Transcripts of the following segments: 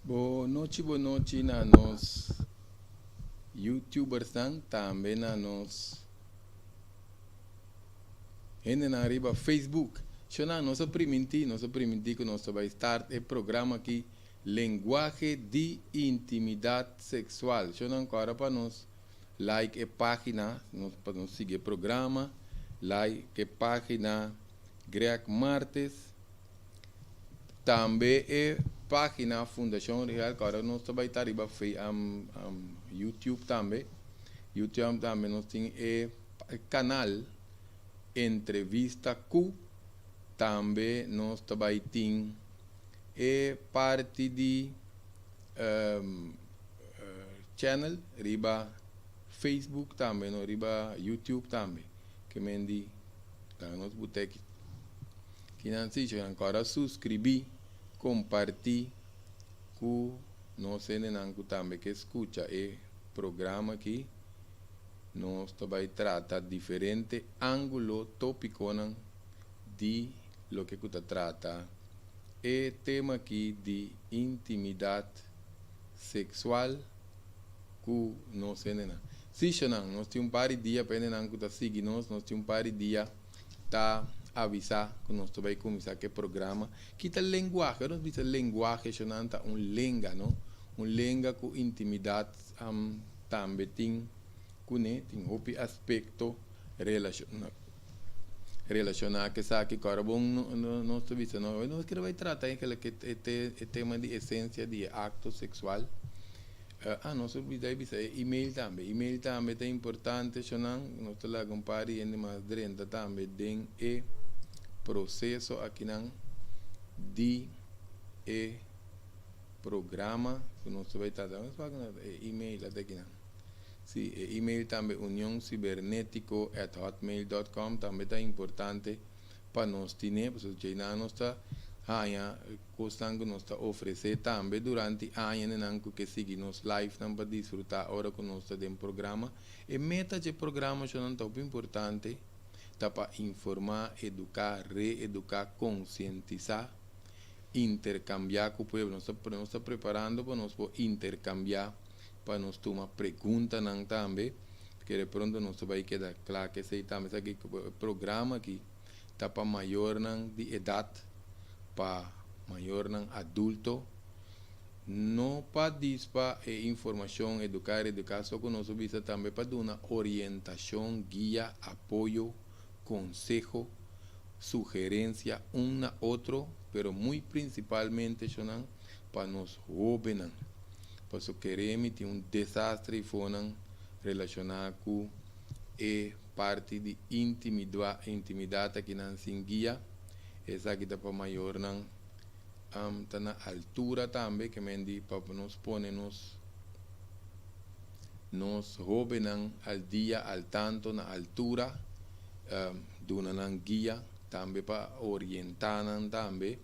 Boa noite na nos YouTubers também na nos gente na riba Facebook. Chona nosso permitir que nós vai estar o programa aqui Linguagem de Intimidade Sexual. Chona agora para nós like a página, para nós seguir o programa, like a página Greg Martes. Também é página Fundação Real, agora nós vai estar riba YouTube também. YouTube também nós temos canal Entrevista Q, também nós também temos parte de channel, riba Facebook também, no, riba YouTube também, que mendi, nós botamos que não se agora subscrever, compartilhar, com nós também que escuta o programa aqui. Nós também trata diferentes ângulos tópicos de lo que está trata. O tema aqui de intimidade sexual que nós temos. Se nós temos um par de dias para nós seguir nós temos um par de dias para avisar que nós vamos começar o programa. Que a linguagem, nós vimos a linguagem, língua, não? Língua com intimidade também tem outro aspecto relacionado que sabe que agora bom nós queremos tratar o tema de essência de acto sexual. Nós vamos e-mail também. E-mail também é importante, nós temos um par de mais 30 também de processo aqui de programa que nós vamos tratar. Nós vamos e-mail até aqui. Sim, e-mail também uniãocibernético@hotmail.com também é importante para nós ter, porque nós está que nós está oferecer também durante anos que seguir nos live para desfrutar hora que nós está dentro do programa. E meta de programa é muito importante para informar, educar, reeducar, conscientizar, intercambiar com o povo. Nós estamos preparando para nós intercambiar, para nós tomar perguntas também, porque de pronto nós vai quedar claro que esse também aqui programa que está para maior de idade, para maior adulto, não para dispar informação, educar, só que nós visa também para dar uma orientação, guia, apoio, consejo, sugerência, na outro, pero muito principalmente para nós jovens. Por isso queremos ter desastre relacionado com parte de intimidade que não se guia. Essa aqui está para maior, está na altura também, que mendi para nos pôr nos jovens al dia, al tanto, na altura, dona guia, também para orientar também,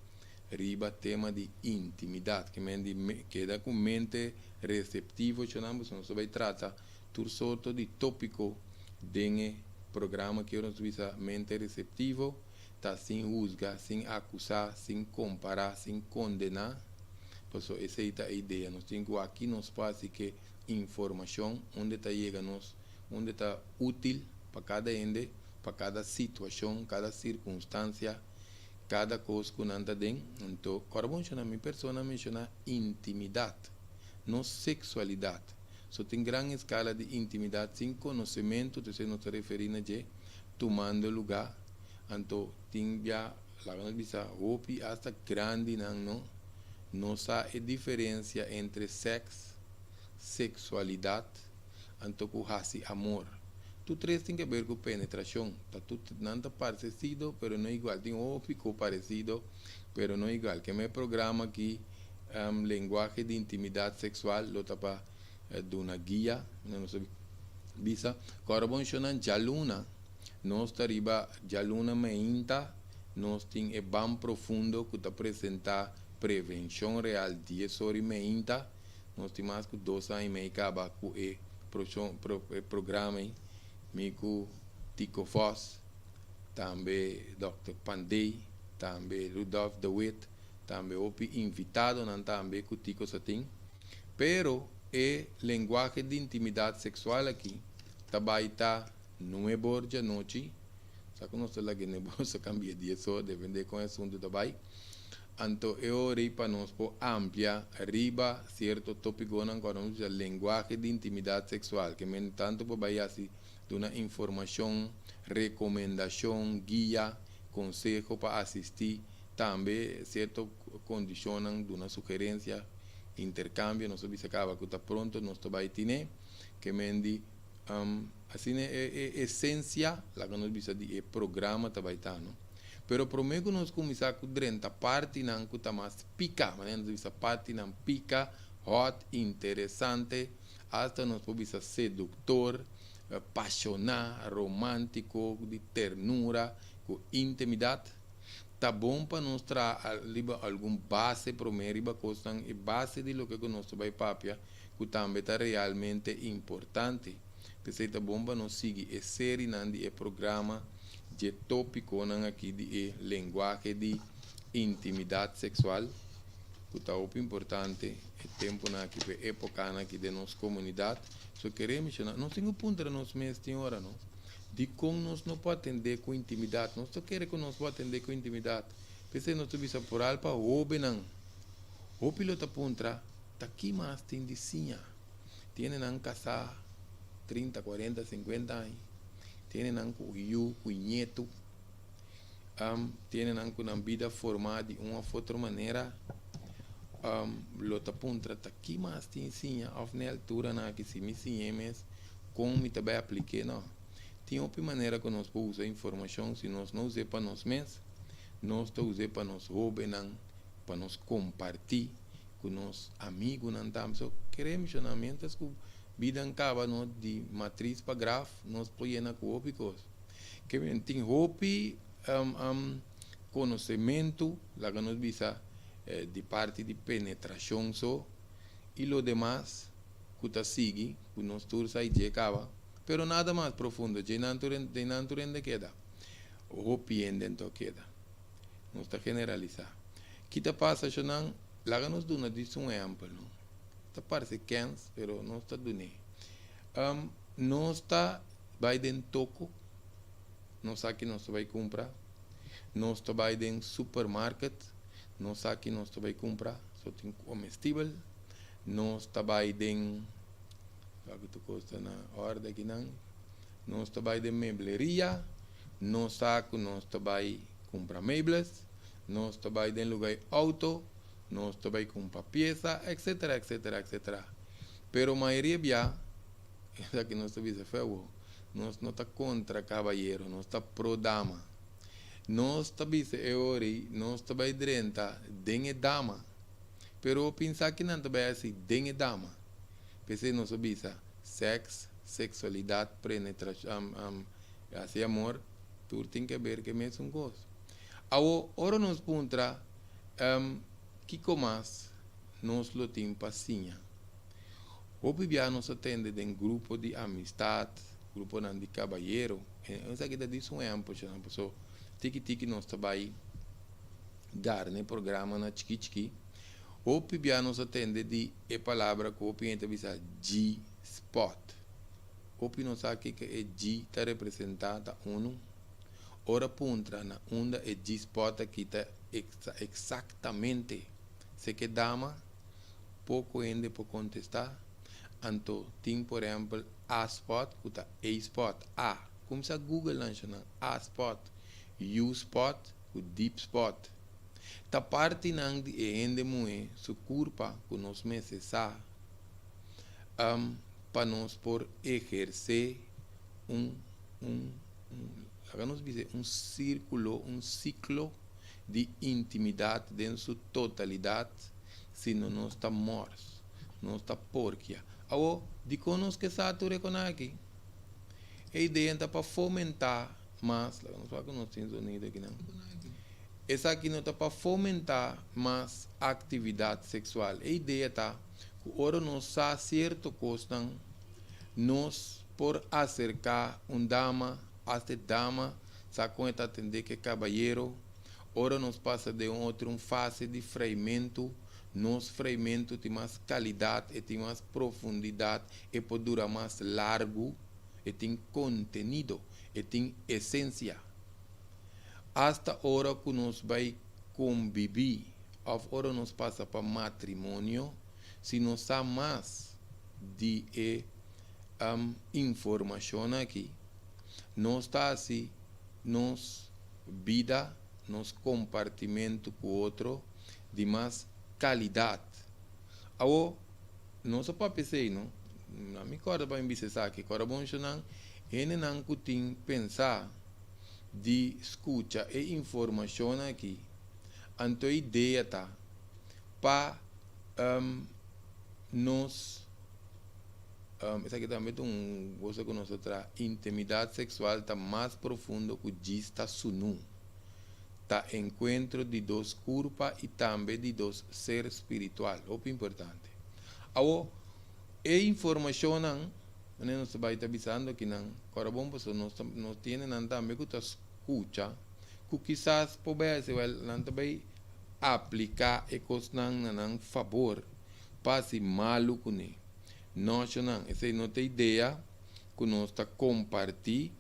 riba tema de intimidade, que mendi queda com mente receptivo, nós vai tratar tudo sorto de tópico dentro programa que nós visa mente receptivo, tá sem juzgar, sem acusar, sem comparar, sem condenar. Por isso, essa é a ideia. Nós temos aqui nos espaço que informação, onde está chegando, onde está útil para cada ende, para cada situação, cada circunstância, cada coisa que não está dentro. Então, agora, minha pessoa menciona intimidade, não sexualidade. Só tem grande escala de intimidade, sem conhecimento, você não está referindo a tomando lugar. Então, tem já, lá na visa, roupa hasta grande, não sabe a diferença entre sexo, sexualidade, então, com amor. Tu três tem que ver com penetração. Tá tudo não está parecido, pero não é igual. Tem ficou parecido, pero não é igual. Que meu programa aqui, linguagem de intimidade sexual, lo tá para de uma guia, não sei, visa. Agora vamos chamar de aluna. Nós arriba de aluna meinta, nós tem bem profundo que está apresentar prevenção real de sorry meinta. Nós temos mais que 2 anos e meio acaba com o programa, Mico Tico Foss, também Dr. Pandey, também Rudolf DeWitt, também opi invitado nan também cutico satin, pero linguagem de intimidade sexual aqui, tabaita não é borja noite, sabe nós lá que não bolsa cambia dia só, depende com assunto tabai. Anto eu ripa nós po amplia riba certo tópico nan quando a linguagem de intimidade sexual, que men tanto po vai assim de uma informação, recomendação, guia, consejo para assistir, também certo condicionam de uma sugerência, intercambio, nós vamos acabar que está pronto, nós vai ter que mendi assim é essência, lá que nós vamos dizer, é programa tá vai estar, não? Pero prometo nós começar com a parte não que tá mais pica, mas nós vamos parte não pica, hot, interessante, até nós podemos sedutor, apaixonar, romântico, de ternura, com intimidade. Tá bom para nós trazer algum base primeiro, coisa e base de lo que nós vai papia, que também tá realmente importante. Porque tá bom para nós seguir a série nandi e programa de tópico aqui de linguagem de intimidade sexual, que tá muito importante, é tempo na que época aqui de nossa comunidade. Só queremos não tem um ponto para nós mesmos tem hora não. De como nós não podemos atender com intimidade, nós só queremos que nós podemos atender com intimidade. Porque nós temos por alpa o não, o piloto pontra, tá aqui mais tem de sinha, tem não casar 30, 40, 50 anos. Tienen com nieto, tienen uma vida formada de uma outra maneira, lota puntra tá aqui mais te ensina, na altura na que se me ensinemes, como me também apliquei, não. Tem outra maneira que nós podemos usar informação, se nós não usamos para nós mesmos, nós estamos usando para nós roubar, para nós compartilhar com nossos amigos, não estamos, so, queremos chamamentos que vida acaba de matriz para grafo, nós podemos com ópicos. Que tem hopi conhecimento, lá que nós visa de parte de penetração só, e lo demais, que está sigue, que nós todos aí de acaba, pero nada mais profundo, de natureza queda, o hopi dentro queda, não está generalizado. Que está passa, Xanang, lá que nós damos um exemplo, não? Está parece cans, pero não está dune. Não está vai den toco, não sabe que nós vai comprar, não está vai den supermarket, não sabe que nós vai comprar, só tem comestível, não está vai den, sabe que custa na ordem aqui não está vai den mebleria, não sabe que nós vai comprar mebles, não está vai den lugar auto, nós também comprar pieza, etc, etc, etc. Pero a maioria já, essa que nós estamos fazendo, nós não está contra cavalheiro, nós está pro dama. Nós estamos nós também drenta, den dama. Pero pensar que não também assim, den dama. Porque nós estamos sexo, sexualidade, penetração, assim amor, tudo tem que ver que é mesmo gosto. Agora nós contra que mais nós lo temos paciência. Hoje já nós atende em grupo de amistade, grupo de cabalheiro. Essa aqui diz um exemplo, so tiki nós trabalhamos dar no programa na chiqui. Hoje já nós atende de palavra que hoje entra bisa G-spot. Hoje nós sabe que é G está representada ora puntra na onda é G-spot que está exatamente se que dama pouco ainda por contestar anto tem por exemplo a spot kuta a spot a como se Google nacional a spot u spot o deep spot ta parte nang di ainda muito su curpa com nos meses para nós por exercer vamos dizer um ciclo de intimidade dentro de sua totalidade, se não está morto, não está porquia. Agora, de conosco que satura com aqui, a ideia é para fomentar mais, não só que nós temos unido aqui não. Essa aqui não está para fomentar mais atividade sexual. A ideia está que ora nós sa certo costa, nós por acercar dama, até dama, sa conta atender que cabalheiro ora nós passa de uma fase de freimento. Nosso freimento tem mais qualidade e tem mais profundidade e pode durar mais largo e tem conteúdo e tem essência. Hasta hora que nós vai conviver, a hora nós passa para matrimônio, se nós há mais de informação aqui, nós está assim, nos vida, nos compartimento com o outro, de mais qualidade. Agora, não só para pensar, não? Não me acordo para me dizer aqui, agora bom não, ele não tem pensar de escuta e informação aqui. Então a ideia tá para nós isso aqui também tem coisa que nós outra intimidade sexual tá mais profundo que diz tá sunu. Tá encontro de dois corpos e também de dois seres espiritual, muito importante. Agora, a informação não, nós vai estar avisando que não, agora bom, nós temos também que escuta, que quizás poder se vai também aplicar e coisas não favor, para se malo com ele. Nós não, essa é nossa ideia que nós está compartilhando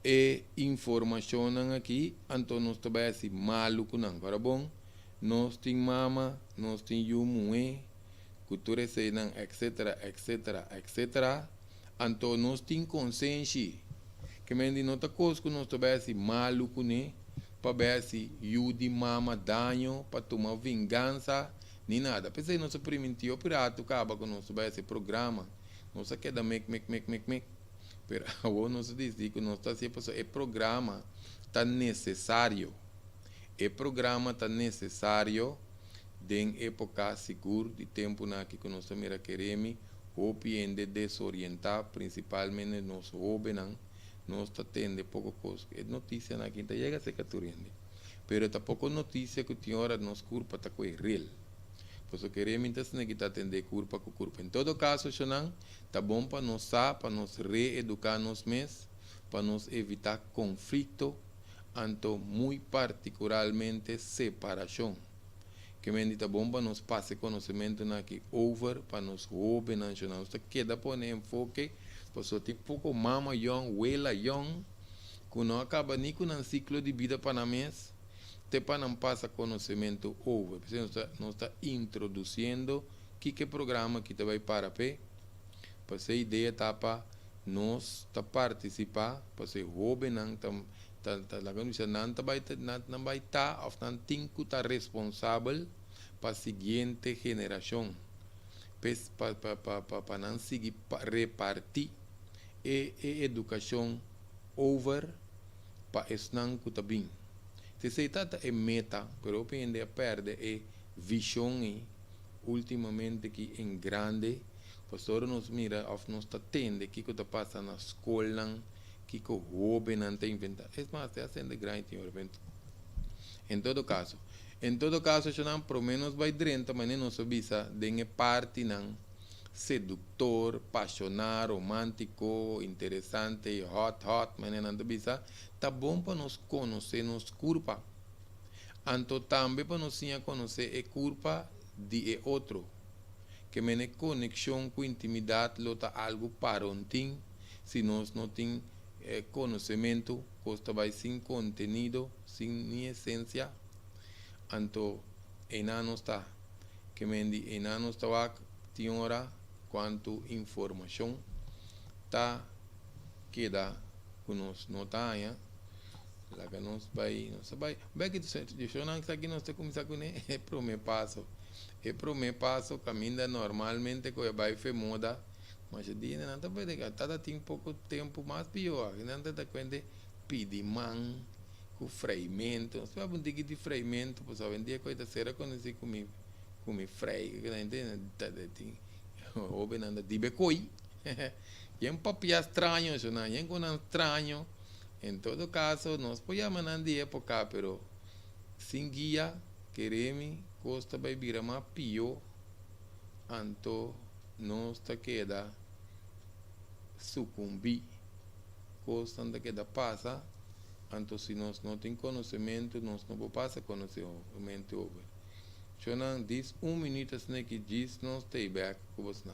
e informação aqui, então nós também assim malo com não, agora bom, nós tem mama, nós tem yumue, cultura sei não, etc, então nós tem consciência que mendi nota coisa que nós também assim malo com né, para ver se de mama danho, para tomar vingança, nem nada. Pensei nosso primitivo pirata acaba com nosso esse programa, nossa queda make. Pero agora nós diz que nós está sempre é programa tá necessário. É programa tá necessário em época segura de tempo na que nós mira queremos hopiende desorientar principalmente nos jovens nós está tendo pouco coisa. É notícia na quinta chega a ser caturiende. Pero tá pouco notícia que tinha hora nos curpa tá com real. Por isso queremos então que está atender curpa com curpa. Em todo caso, Xanang, tá bom para nos reeducar nos mesmos, para nos evitar conflito, então muito particularmente separação. Que me tá bom para nos passe conhecimento na que over para nos roubar nacional. Isso queda por enfoque, por isso tem pouco mama young, wela young, que não acaba nem com um ciclo de vida para nós. Te para não passa conhecimento over. Nós está introduzindo que programa que te vai para pé. Para ser ideia tá para nós tá participar, para ser hobby não não vai estar ou não tem que estar responsável para a seguinte geração. Para não seguir repartir e educação over para isso não que bem. Se trata de meta, pero pende a perder a visão ultimamente que em grande, pastor nos mira, nos atende que está passando na escola, que o jovem não tem inventado. É mais, está sendo grande evento. Em todo caso, já não, pelo menos vai dentro, mas não se visa de parte não sedutor, apaixonado, romântico, interessante, hot, mas não visa. Tá bom para nos conhecer nos culpa. Então também para nos conhecer a culpa de outro. Que me conexão com intimidade lota algo para ontem, se nós não tem conhecimento, costa vai sem conteúdo, sem essência. Então, não está. Que me não está tem hora quanto informação tá queda com nós não tá lá que nós vai que eu não sei que nós temos começar com é primeiro passo caminha normalmente que vai fer moda mas de não tá pode que tá tem pouco tempo mais pior não tá quando pedir man com freimento se vai bundir de freimento pois a vendia coisa será conheci comigo frei que não entende ou bem anda de becoi e papia estranho isso não é um estranho. Em todo caso, nós podemos andar de época, pero sem guia, queremos, costa vai vir mais pior, então nós está queda sucumbir, costa anda queda passa, Então, se nós não temos conhecimento, nós não podemos passar conhecimento over. Então, diz minuto assim que diz, nós stay back com você.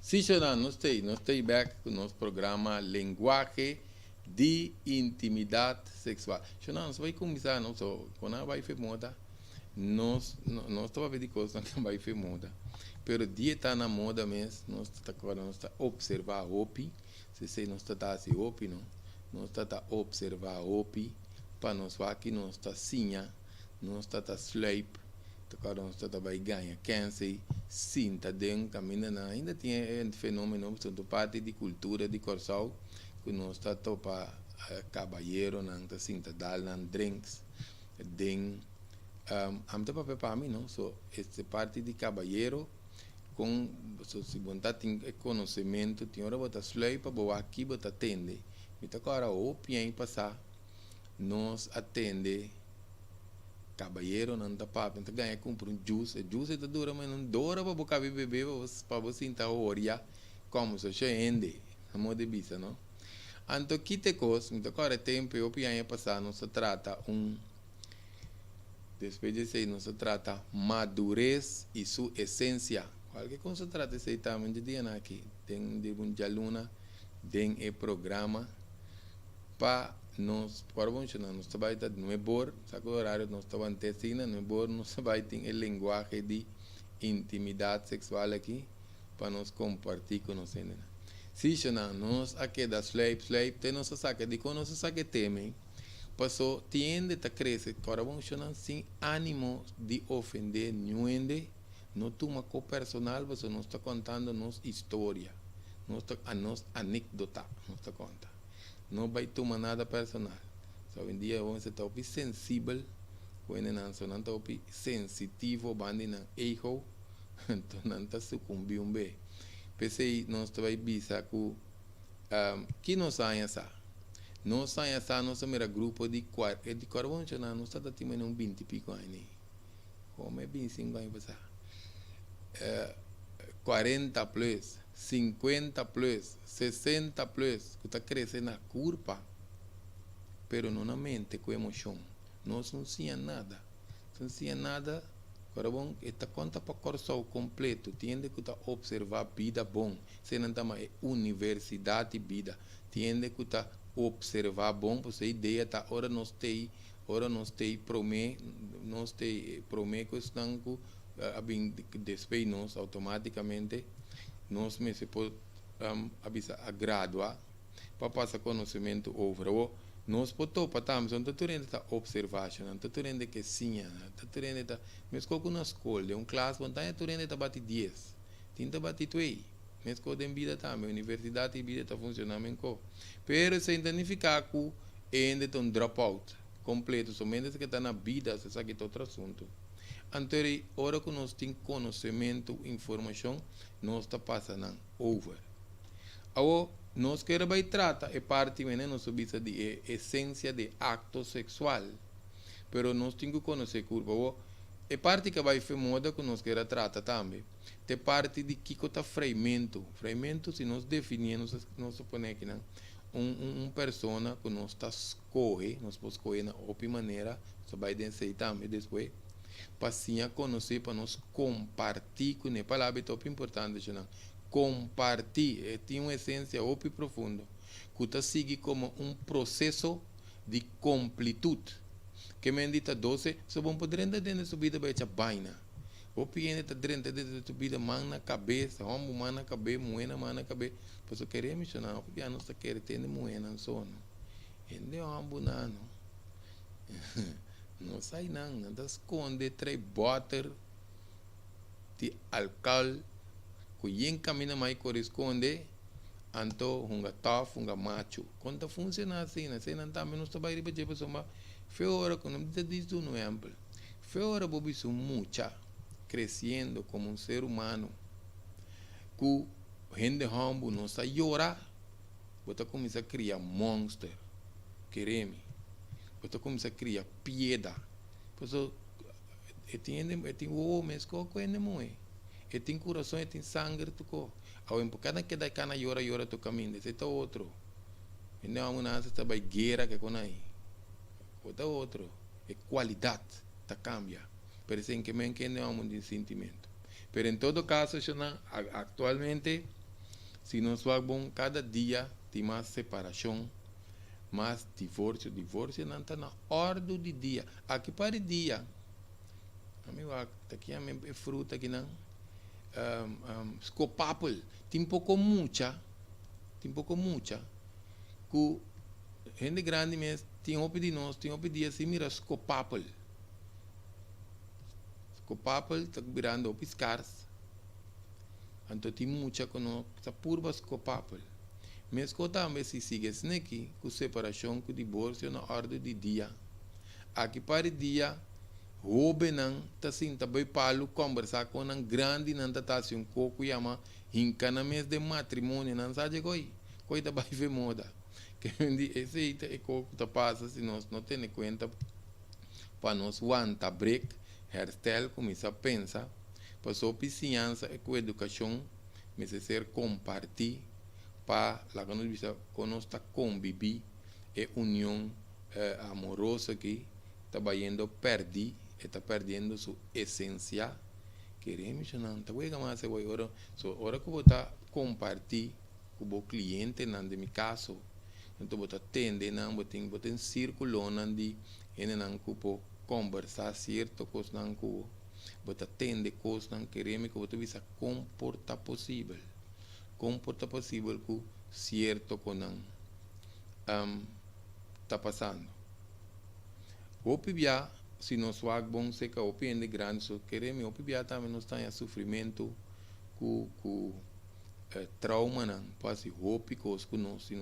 Sim, senhora, nós estamos back com o nosso programa Linguagem de Intimidade Sexual. Senhora, nós vamos começar, não só, quando vai fazer moda, nós estamos vendo coisas que vai fazer moda. Pero o dia está na moda mesmo, nós estamos observar o OPI, se nós estamos assim OPI, não? Nós estamos observar o OPI, para nós ver que nós estamos sinha, nós estamos sleep, agora nós estamos vai ganhar câncer, sinta dentro caminhando, ainda tem um fenômeno, portanto, parte de cultura de Corsal, que nós estamos para cabalheiro, não está sinta dal, não drinks, den, am para mim, não, so essa parte de cabalheiro com se você tem conhecimento, tem hora botar slay para boa aqui botar atende, então agora o pian passar, nós atende cabalheiro não dá para então ganha compra um juice é dura mas não dura para boca beber para você sentar olhar como se ende a moda de bisa não então que te coisa então agora tempo o pian passar não se trata depois de ser não se trata madurez e sua essência qualquer coisa se trata de também de dia aqui tem de um jaluna tem o programa para nós para funcionar nós trabalhamos no ebor sabe o horário nós trabalhamos tecina no ebor nós trabalhamos em linguagem de intimidade sexual aqui para nós compartilhar com nós se nós aqui da slave tem nossa saca de quando nossa saca temem passou tiende a crescer para funcionar sem ânimo de ofender ninguém não toma com personal você não está contando nossa história a nossa anedota não está contando não vai tomar nada personal. So, hoje em dia, você está sensível, quando não está sensitivo, bandi não ego, então não está sucumbindo bem. Pensei, nós estamos bisando que nós saímos nós saímos nós somos um grupo de carbono, nós estamos tendo 20 e pico anos. Como é 25 anos passar? 40 plus. 50 plus, 60 plus, que está crescendo na curva, pero não na mente, com emoção. Não sentia nada. Não sentia nada, agora bom, esta conta para corso completo, tiende que está observar vida bom. Se não está mais universidade vida, tiende que está observar bom, porque a ideia está, ora nós tem promê que estão abin después nós automaticamente nós me se pode abisa a graduar para passar conhecimento over o nós podemos para tam são tuturende ta observation tuturende que sim tuturende ta mesmo com na escola um classe quando tá tuturende ta bate 10 tinta bate 2 mesmo com vida também universidade e vida tá funcionando co pero se identificar com ainda um dropout completo somente que está na vida se sabe que outro assunto anterior hora que nós temos conhecimento informação nós está passando over agora nós queremos tratar é parte nós subimos de essência de acto sexual pero nós temos que conhecer curva é parte que vai ser moda que nós queremos tratar também é parte de que está freimento se nós definimos nós suponemos que não persona que nós está escolhe nós podemos escolher na outra maneira só vai dizer também depois para sim conhecer para nós compartilhar com ele palavra é importante não compartilhar tem uma essência muito profunda que está seguindo como um processo de completude que me dita 12 se vão poder dentro da sua vida vai te baina o piene está dentro da sua vida mão na cabeça homem mão na cabeça moeda mão na cabeça pois eu queria mencionar o piano não está querendo ter moeda no sono ainda é um bonano não sai não das esconde 3 botas de álcool que caminha mais corresponde anto hunga tough hunga macho quando funciona assim né não também não está vai riba jepa soma fora quando me diz no exemplo fora bobi su mucha crescendo como um ser humano que gente humble não está llorar bota começa a criar monster quereme bota começa a criar piedra pois entende o mesmo que é muito e tem coração e tem sangue tu ao empocada que dá cana llora tu caminho esse é outro e não uma asa tá vai guerra que com aí outra outro é qualidade tá cambia parece que men que não de sentimento pero em todo caso atualmente se nós vamos cada dia tem mais separação mais divórcio não está na ordem de dia aqui para dia amigo aqui é fruta que não scopapel tem pouco mucha que gente grande mesmo tem opi de nós tem opi dia se mira scopapel está virando opi scarce então tem mucha que não está purba scopapel mesmo também se sigue aqui com separação com divórcio na ordem de dia aqui para dia Hobe não tá sim tá bem palo conversar com um grande não tá assim um pouco chama hinca na mês de matrimônio não sabe coi tá vai ver moda que esse é coco tá passa se nós não tem conta para nós aguentar break hairstyle começa a pensar passou pisciança e com educação mas ser compartilhar para lá quando nós tá conviver é união amorosa que tá indo perder está perdendo sua essência queremos não tá vendo mais se vai ora ora que botar compartilhar com o cliente não de meu caso então botar tende não botar círculo não de não cupo conversar certo coisa não cupo botar tende coisa não queremos que botar visa comportar possível com certo com não tá passando o pibia se nós vamos se que opende grande só queremos o pibia também nós está em sofrimento com trauma não passa roupa coisas que nós se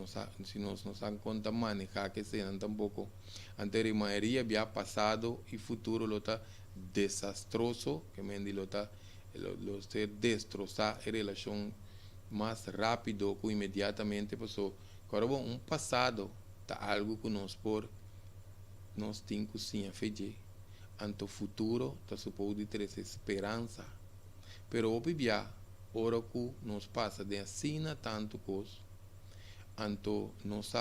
nós não sabemos conta manejar que se não tampouco anterior maioria havia passado e futuro lo tá desastroso que me diz lo tá lo ser destrozar a relação mais rápido que imediatamente passou agora bom passado tá algo que nós temos que sim fazer anto futuro tá suposto ter essa esperança pero obvia ora que nos passa de assina tanto coisa anto nós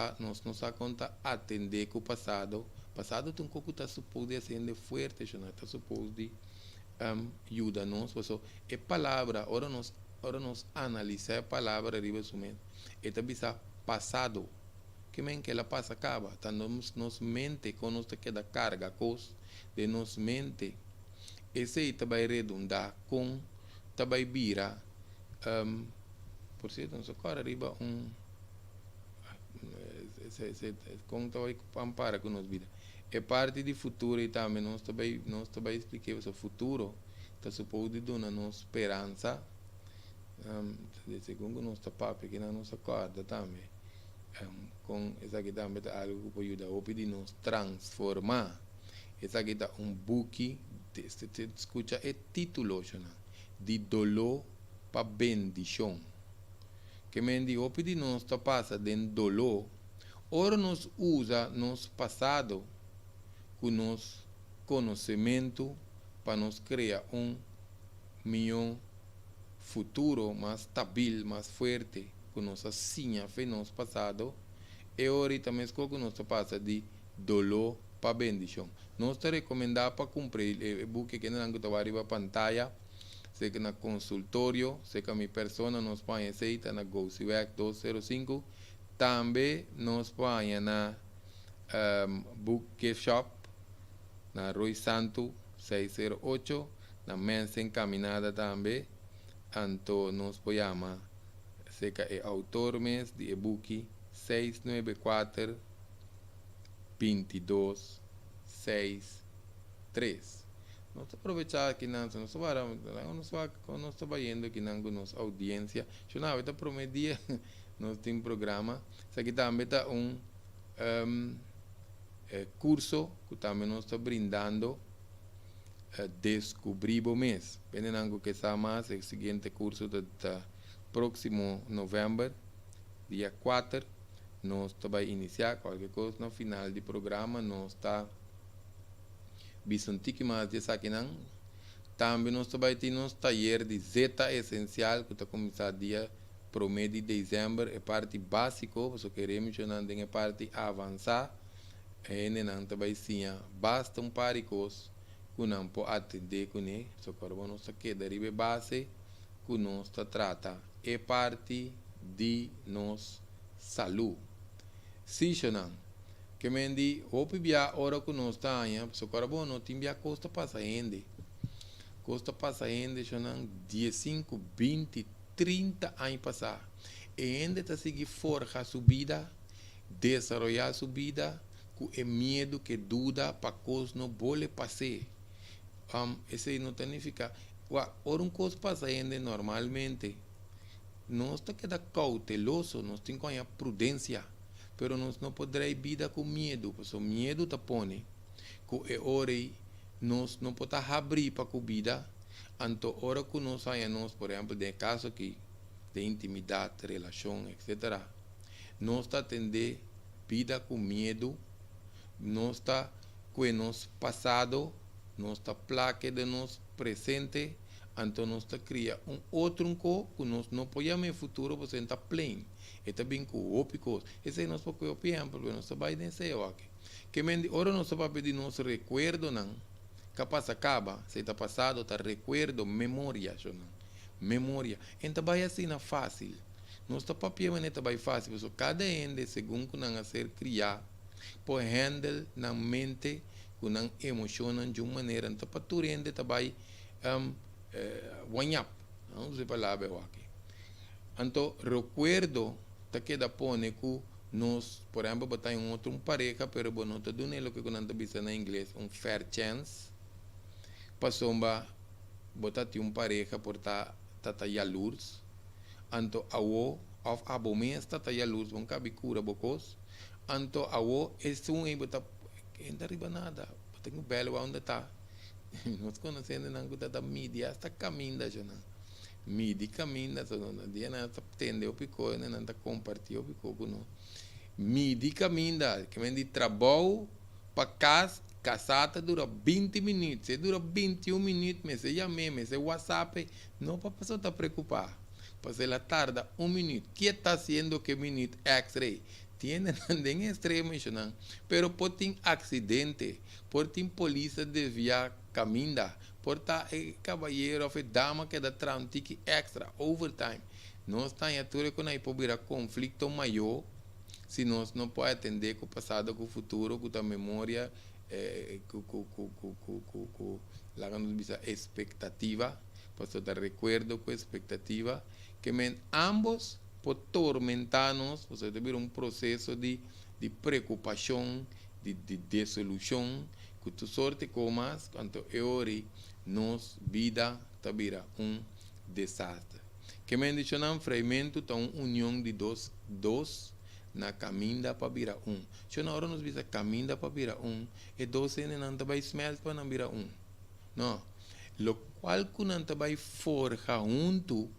conta atender que o passado tem que tá suposto ser forte já tá suposto ajuda nós porque é palavra ora nós analisar a palavra arriba sumente é também passado que men que ela passa acaba tá nos mente com nos queda carga coisa de nos mente esse aí também redundar com também vira por certo, não se corre arriba como também ampara com nós vida é parte do futuro e também nós também expliquemos o futuro está suposto de dar uma esperança segundo nosso papo que não nos acorda também com essa aqui também algo que ajuda a de nos transformar essa aqui é book escuta é título de dolor para bendição que me diz de nós passa de dolor ora nos usa nos passado com nos conhecimento para nos criar melhor futuro mais estável, mais forte com nossa sinha fez nos passado e ahorita mesmo com nós passa de dolor para bendição nós te recomendar para cumprir o book que não está arriba pantalla sei que na consultório sei que a minha persona nos põe aceita na GoSiWack 205 também nos põe na book gift shop na Rui Santo 608 na mensa encaminada também anto nos poema sei que é autor mes de e-book 694 22 63 nós aproveitar que nós trabalhando aqui na nossa audiência eu não vou prometer nós temos programa isso aqui também está curso que também nós está brindando descobrir o mês dependendo que está mais o seguinte curso do próximo novembro dia 4 nós vai iniciar qualquer coisa no final do programa nós está bisontique mais de saquinan também nós vai ter nosso taller de zeta essencial que está começando dia promedio de dezembro é parte básico você queremos já não tem parte avançar e não vai sim basta par de coisas que não pode atender com ele só que nós queda ribe base que nós trata é parte de nos saúde se não que me di hopi via ora que nós está aí so carbono não tem via costa passa ainda chonan 15 20 30 anos passar e ainda está seguir forja sua vida desenvolver sua vida com o medo que dúvida para coisa não pode passar esse não significa ora coisa passa ainda normalmente nós está queda cauteloso nós tem que ter prudência pero nós não poderemos vida com medo, porque o medo te põe que hora nós não podemos abrir para a vida, então hora que nós nós, por exemplo, de caso aqui de intimidade, relação, etc. Nós está atender vida com medo, nós está com nosso passado, nós está placa de nosso presente, então nós está cria outro que nós não podemos no futuro, você está plain. E também com o ópico, esse é nosso pouco exemplo, nós vai nesse aqui. Que ora nós vai pedir nosso recuerdo não, capaz acaba, se está passado, está recuerdo, memória, memória. Então vai assim na fácil. Nós está papel mas não vai fácil, porque cada ende segundo que não ser criar, pode handle na mente, com não emociona de uma maneira, então para tu ende vai wanhap, não sei palavra aqui. Então recuerdo queda pone que nós, por exemplo, botar em outro pareja, pero não está dando o que nós está na inglês, fair chance. Passou botar pareja por tá luz. Então a momento tá luz, vão cabe cura bocos. Então esse botar ainda arriba nada, tem belo onde tá. Nós conhecendo não que tá mídia está caminhando já não. Midi caminha, só não dia não atende o pico, não está compartilhando o pico com nós. Midi caminha, que vem de trabalho para casa, casada dura 20 minutos, se dura 21 minutos, mas se já mesmo, se WhatsApp, não para a pessoa estar preocupada. Para ela tarda 1 minuto, que está sendo que minuto X-ray? Tiene nem extremo, não. Pero pode ter acidente, pode ter polícia desviar caminho. Porta cavalheiro ou dama que dá trantique extra, overtime. Nós estamos atuando com a pobreza conflito maior, se nós não podemos atender com o passado, com o futuro, com a memória, la nos bisa expectativa, pues te recuerdo con expectativa, que men ambos por tormentarnos, pues debe un proceso de preocupación, de desolución, que tu sorte comas, cuando eori nos vida tabira un desastre. Que men dicho nan fragmento ta una unión de dos na caminda para virar Se na hora nos visa caminda para virar e dos ene não vai smelt para não virar Não. Lo qual que não vai forja junto,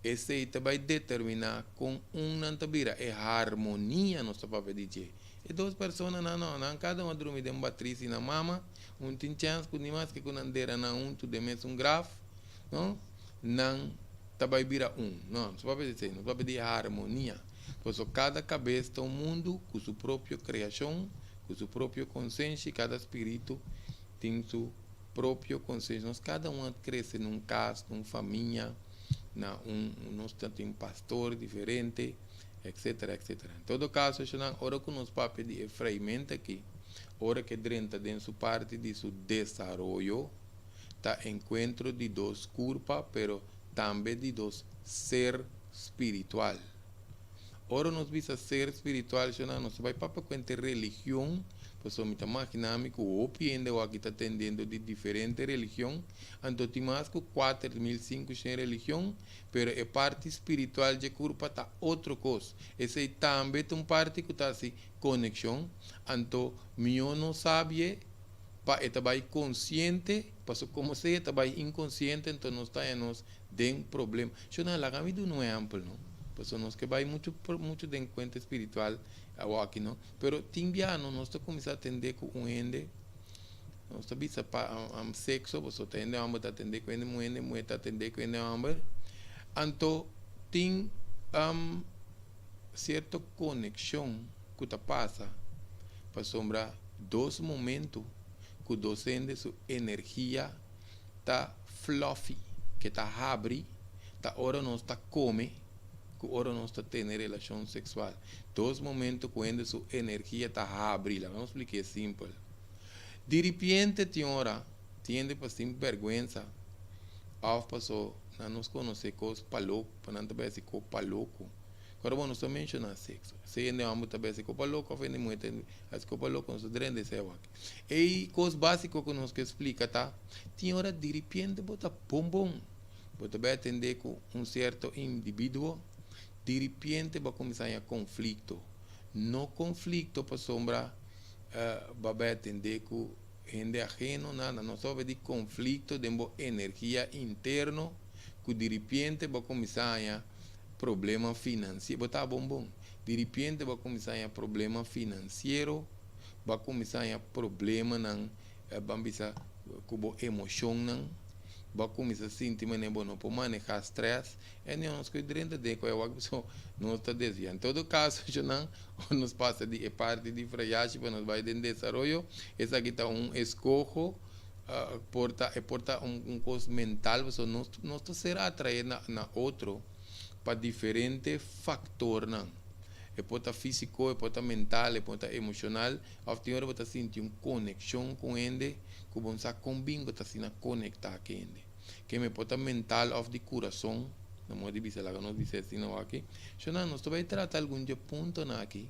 esse vai determinar com não vira é harmonia nos para dizer. E duas pessoas não, cada uma dorme de uma matriz na mama, tem chance que mais que quando andera na tu demes grafo, não? Não vai virar não, só para dizer, não vai pedir harmonia. Pois cada cabeça tem um mundo com sua própria criação, com sua própria consciência, e cada espírito tem sua própria consciência. Nós cada um cresce num caso, numa família, nós temos um pastor diferente, etc, etc. Em todo caso, a hora que nós vamos pedir freimento aqui, hora que dentro de sua parte de seu desenvolvimento, está encontro de dois corpos, pero também de dois ser espiritual. Ora nos visa ser espiritual, nós vai para contar religião, pois eu me imaginando que o opiende ou aqui está atendendo de diferente religião, então tem mais que 4.500 religião, pero a parte espiritual de corpo está outra coisa. Esse também tem parte que está assim conexão, então meu não sabe, para estar consciente, porque como se está inconsciente, então nós estamos em problema. Eu não lago do não é amplo, não. Pessoas que vai muito de encontro espiritual aqui, não? Pero timbiano nós estamos começando a atender com um ende, nós estamos para sexo, você atende a ambos, atender com ende, mulher atender com ende ambos, então tem certa conexão que está passa para sombrar dois momentos que dois ende sua energia está fluffy, que está abre, tá hora nós está come ora não está tendo relação sexual. Dois momentos quando sua energia está a abrir. Vamos explicar simples. De repente, tem hora, tiende para sem vergonha, a pessoa não nos conhece coisa palouco, para não saber se coisa palouco. Agora, bom, nós estamos mencionando sexo. Se ainda vamos saber se coisa palouco, ou ainda muito, as coisa palouco, nós estamos de seu aqui. E coisa básica que nós que explica, tá? Tem hora, de repente, bota bombom. Bota bem atender com certo indivíduo. De repente vai começar a conflito. No conflito, para sombra, vai atender com gente ajeno, nada. Não só de conflito, de energia interna, que de repente vai começar a problema financeiro. Botar bom. De repente vai começar a problema financeiro, vai começar a problema com emoção, vai começar a sentir que não pode manejar estresse, e nós que dentro de que não está desviando. Em todo caso, não nos passa de parte de freiagem, para nós vai em desenvolvimento, essa aqui está escojo, porta coisa mental, não está será atrair na outro, para diferentes fatores, é porta físico, é porta mental, é porta emocional, ao ter hora você sentir uma conexão com ele, que você combina, você se conectar com ele. Que me porta mental ou de coração, não pode dizer lá, não dizer assim não aqui. Então nós vai tratar algum de ponto aqui,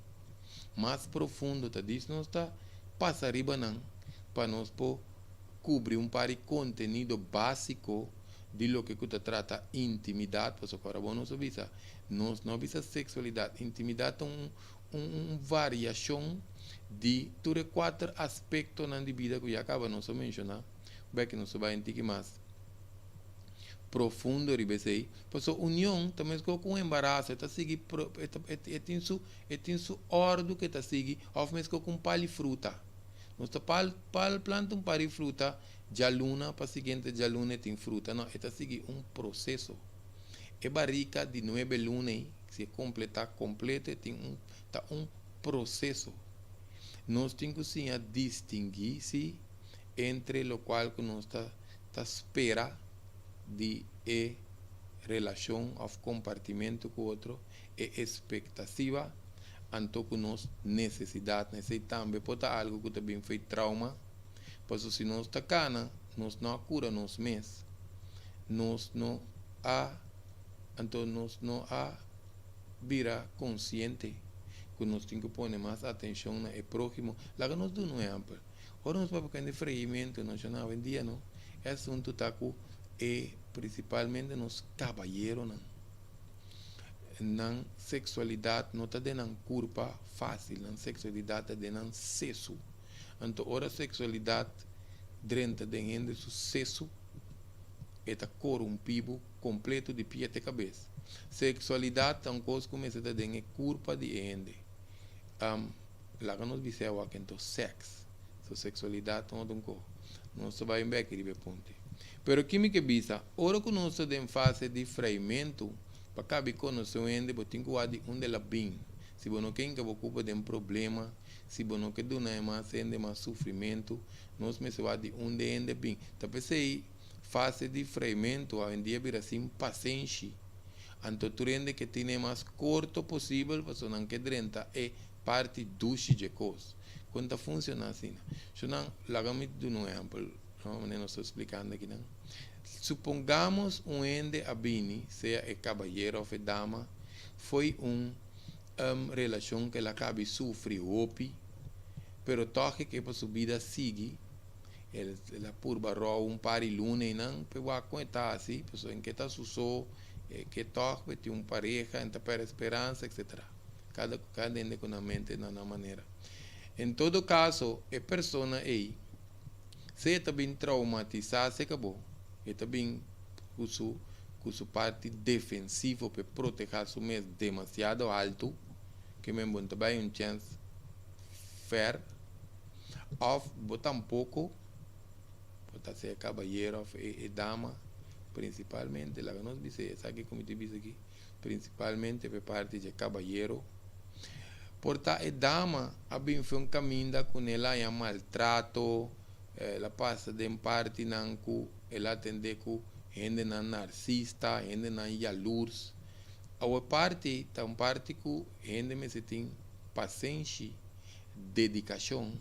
mais profundo, tá diz nós está passa riba não, para nós cobrir par de conteúdo básico de lo que está trata intimidade, porque agora nós não visa sexualidade, intimidade é uma variação de todos os 4 aspectos na vida que já acaba de mencionar, bem que nós vai entender mais profundo ribesei, pois a união também com o embaraço, está seguir, tem sua ordem que está seguir, ou mesmo com palha fruta. Nós planta palha fruta, já luna, para seguinte já luna tem fruta, não, está seguir processo. É barrica de 9 lunas, se completar completa, tem processo. Nós temos que distinguir-se entre o qual que nós está espera de relação ou compartimento com o outro, expectativa, anto que nós necessidade, também pode algo que também foi trauma, porque se nós está cana, nós não cura nós mesmos, nós não há, então nós não há vira consciente, que nós temos que pôr mais atenção no próximo, lá que nós damos um exemplo, ora nós vamos ficar de freimento, nós chamamos em dia, não, é assunto taco, e principalmente nos caballeros, na sexualidade não está dando culpa fácil, na sexualidade está dando sexo. Então, ora sexualidade dentro de gente sucesso está corrompido completo de pé até cabeça. Sexualidade é uma coisa que começa a dar culpa de gente. Lá que nós dizemos que então sexo, sexualidade não é um coisa. Não se vai em beque de ponte. Pero que me que bisa, ora que nós estamos em fase de freimento, para caber conhecimento, você tem que ver onde ela vem. Se você não quer que você ocupe de um problema, se você não quer mais sofrimento, nós me sabemos de onde ende bem. Então, se fase de freimento, hoje em dia vira assim paciente. Então, tu rende que tem mais curto possível, para não que drenta é parte duche de coisa. Quando funciona assim, eu não, lagame de um exemplo, não estou explicando aqui, não. Supongamos ende abini, seja é caballeiro ou dama, foi relação que ela acaba sofrer opi, pero toque que para sua vida sigue, ela por barro par de luna e não, pegou a conta assim, pessoa em que está sucessor, que toque, tem pareja, então para esperança, etc. Cada ende com a mente de uma maneira. Em todo caso, a pessoa aí, se está bem traumatizada, se acabou. Está bem com sua parte defensiva para proteger seu mês demasiado alto, que me monta bem chance fair, ou botar um pouco, botar ser caballeiro e dama, principalmente, lá que nós dizemos, sabe como te diz aqui, principalmente para parte de caballeiro. Portanto, a dama, a bem foi um caminho com ela em maltrato, ela passa de parte nanku, ela atende com gente na narcisista, gente na jalurs. A parte tá parte com gente me se tem paciência, dedicação.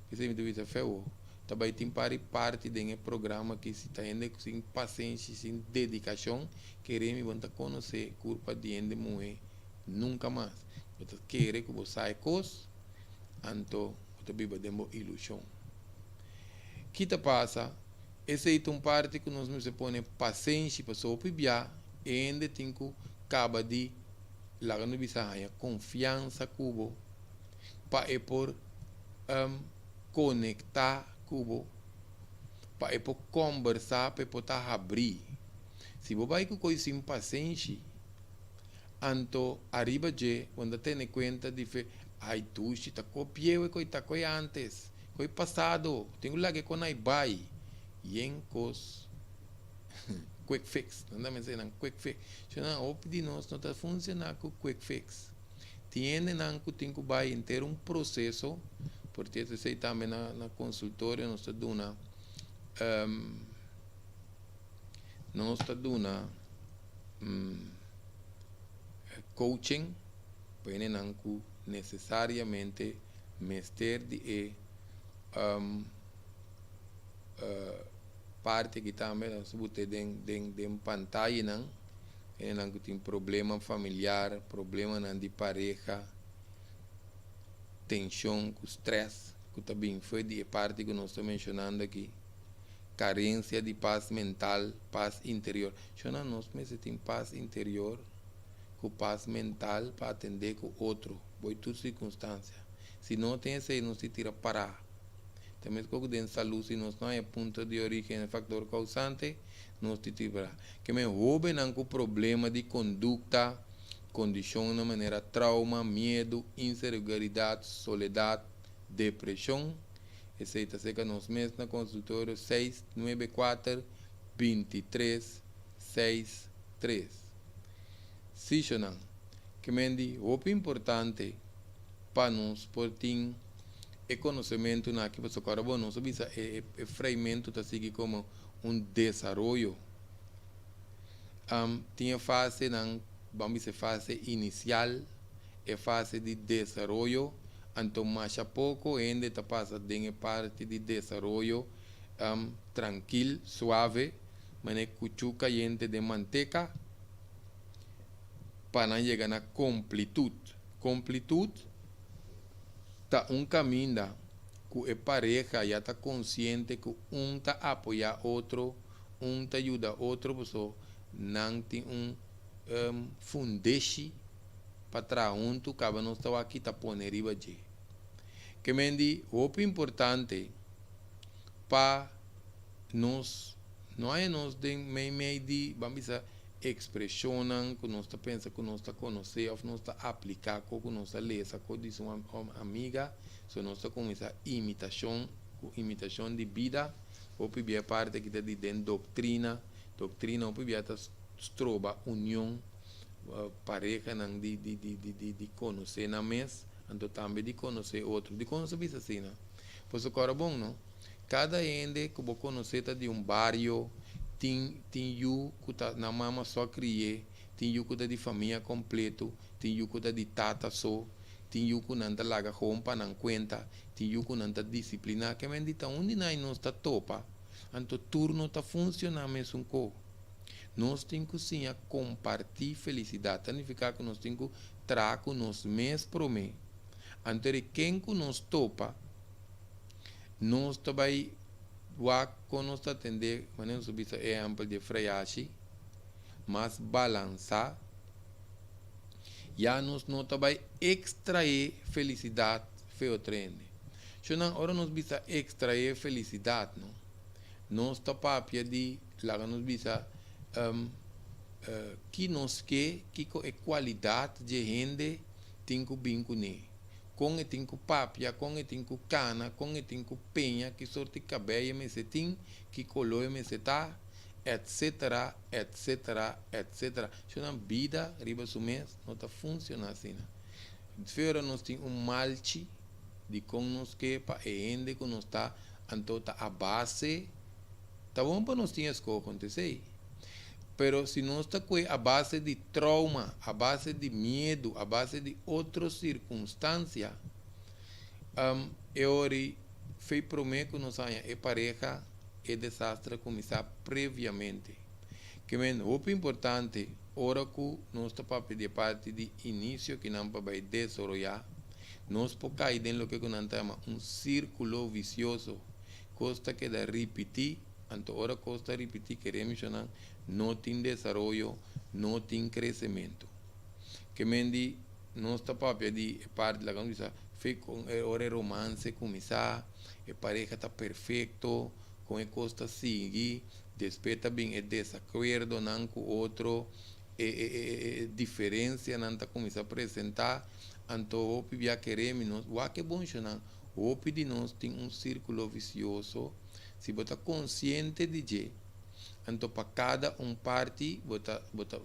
Que se me duvida feo, também tem parte de programa que se tá gente com paciência, sem dedicação, queremos vão conhecer culpa de gente mulher nunca mais. Você quer que você saia coisa, então você vive de uma ilusão. Que te passa? Esse é um parte que nós nos põe paciência para só pibiar e ainda tem que acaba de lá no bisaya confiança cubo para por conectar cubo para por conversar para poder abrir. Se você vai com coisa sem paciência, então arriba de quando tem conta de ai tu está copiando e coisa coi antes foi passado, tenho lá que quando vai e em cos quick fix, não dá mais não quick fix, se não opdi nós não está funcionando com quick fix, tiene não que tem que vai ter um processo, porque se sei também na consultório nós está dando coaching, para não que necessariamente mestre de parte que também nós bote de pantalla não tem problema familiar, problema de pareja, tensão, stress, que também foi de parte que nós estamos mencionando aqui, carência de paz mental, paz interior. Chama nós mesmo tem paz interior, com paz mental para atender com outro, por toda circunstância. Se não tem esse aí, não se tira parar. Também com a saúde, se nós não é ponto de origem, fator causante, nós te tira. Que me roubem com problema de conduta, condição de maneira trauma, medo, inseguridade, soledade, depressão. Esse está seca nós mesmos na consultório 694 23 63. Se não, que me diz, o importante para nós, por ter conhecimento na que você agora bom, nós visa o freimento está seguir como desenvolvimento. Tinha fase não, vamos dizer fase inicial, é fase de desenvolvimento, então mais a pouco ainda está passando em parte de desenvolvimento tranquilo, suave, mas é cuchuca caliente de manteca para não chegar na completude. Completude está caminho que a pareja já está consciente que está apoiando outro, está ajuda outro pessoa, não tem fundeshi para trás junto, cada um está aqui está pondo riba de. Que me diz, o importante para nós, não é nós de meio de, vamos dizer, expressão que nós está pensando, que nós está conhecer, ou nós está aplicar, que nós está ler, que diz uma amiga, se nós está começar imitação de vida, ou primeira parte que está de doutrina, ou primeira trova união, pareja de conhecer na mesa, então também de conhecer outro, de conhecer isso assim, né? Pois agora bom, não? Cada ende que você conhecer de bairro, tem you que tá na mama só criei, tem you que tá de família completo, tem you que tá de tata só, tem you que não tá laga rompa não conta, tem you que não tá disciplina, que me dita onde não está topa, então turno tá funcionando mesmo com. Nós temos que sim compartilhar felicidade, significa que nós temos que trazer nos mês por mês. Então quem que nos topa, nós também quando nós atender, maneira subir exemplo de freiagem, mas balançar, já nós não também extrair felicidade feio treino. Se não, agora nós bisa extrair felicidade, não? Nós tapapia de lá nós bisa que nos que é qualidade de gente tem que bem com ele. Com e tem que papia, com e tem que cana, com e tem que penha, que sorte cabelo me se tem, que color me se tá, etc, etc, etc. Se não vida, riba mês não está funcionando assim. Fora nós temos malchi de como nos que para ende que nós está, então a base, tá bom para nós ter as coisas acontecer. Pero se nós está com a base de trauma, a base de medo, a base de outras circunstâncias, eu fui prometo que nós a pareja é desastre começar previamente. Que é importante, ora que nós está para pedir parte de início que não vai desenvolver, nós podemos cair em lo que nós chamamos círculo vicioso, costa que da repetir, então ora costa repetir queremos não tem desenvolvimento, não tem crescimento. Que mendi não está para pedir parte da coisa, foi com hora romance começar, a pareja está perfeito, com a costa seguir, despeita bem é desacordo não com outro, diferença não está começar a apresentar, então o que queremos nós, o que é bom não, o que nós tem círculo vicioso, se você está consciente de que então, para cada parte,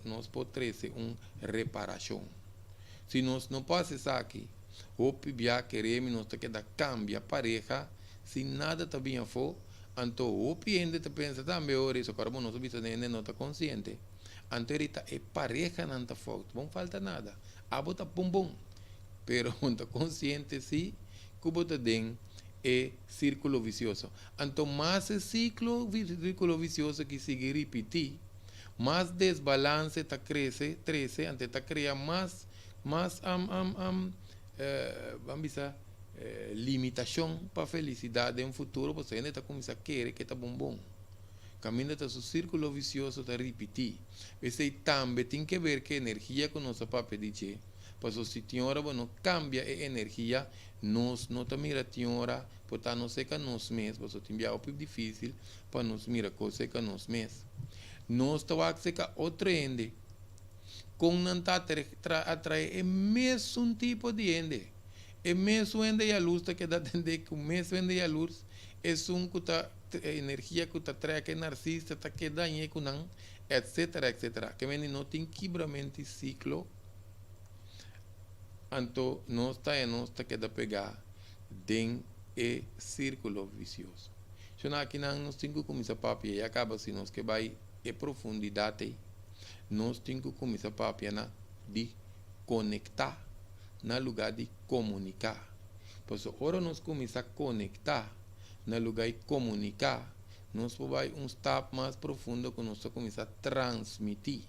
nós podemos trazer uma reparação. Se nós não passamos aqui, o que queremos, nós temos que cambiar a pareja, se nada está bem for, então o que ainda pensa também, isso agora nós não está consciente. Então, a pareja não está forte, não falta nada. A bota bom, pero não está consciente, sim, que bota dentro. É círculo vicioso. Então, mais círculo vicioso que se repetir, mais desbalance está cresce, então está criando mais vamos dizer, limitação para a felicidade em futuro, você ainda está começando a querer que está bom. Caminho está o círculo vicioso está repetir. Esse também tem que ver que a energia que nós papel diz, pois se senhora não cambia a energia, nós não mira senhora, portanto não sei que nós mesmos, porque tem algo difícil para nós mirar coisa que nós mesmos. Nós estamos a outro ende, com não está atrair o mesmo tipo de ende. O mesmo ende e a luz que dá entender que o mesmo ende e a luz é que energia que está traz que narcisista está que danha com não, etc, etc. Que não tem quebramento de ciclo. Então, nós está que pegar dentro do círculo vicioso. Se nós aqui nós temos que começar a papia e acaba se nós que vai em profundidade, nós temos que começar a papia de conectar no lugar de comunicar. Por isso, ora nós começamos a conectar no lugar de comunicar, nós vamos um step mais profundo que nós começamos a transmitir.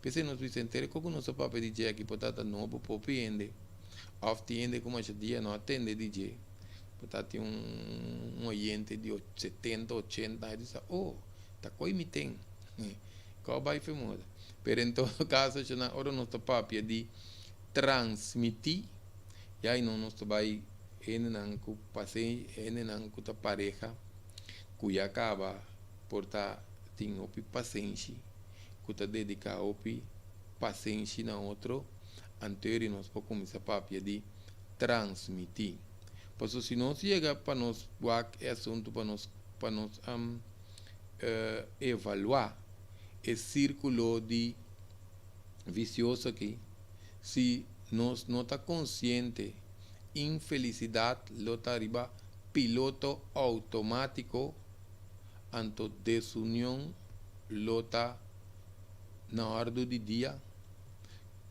Porque nós precisamos que o nosso papel de DJ aqui pode estar novo para o cliente, ou cliente como a dia não atende DJ. Pode um oyente de 70, 80, e diz, oh, tá coi me tem. Qual vai ser moda? Mas em todo caso, ora nosso papel de transmitir, e aí nós vai com passei com a pareja, que acaba por estar tendo paciência, que está dedicado a paciência na outro, anterior nós podemos começar a papel de transmitir. Por isso, se nós chega para nós o assunto para nós evaluar esse círculo de vicioso aqui, se nós não está consciente infelicidade lota arriba piloto automático anto desunião lota na hora do dia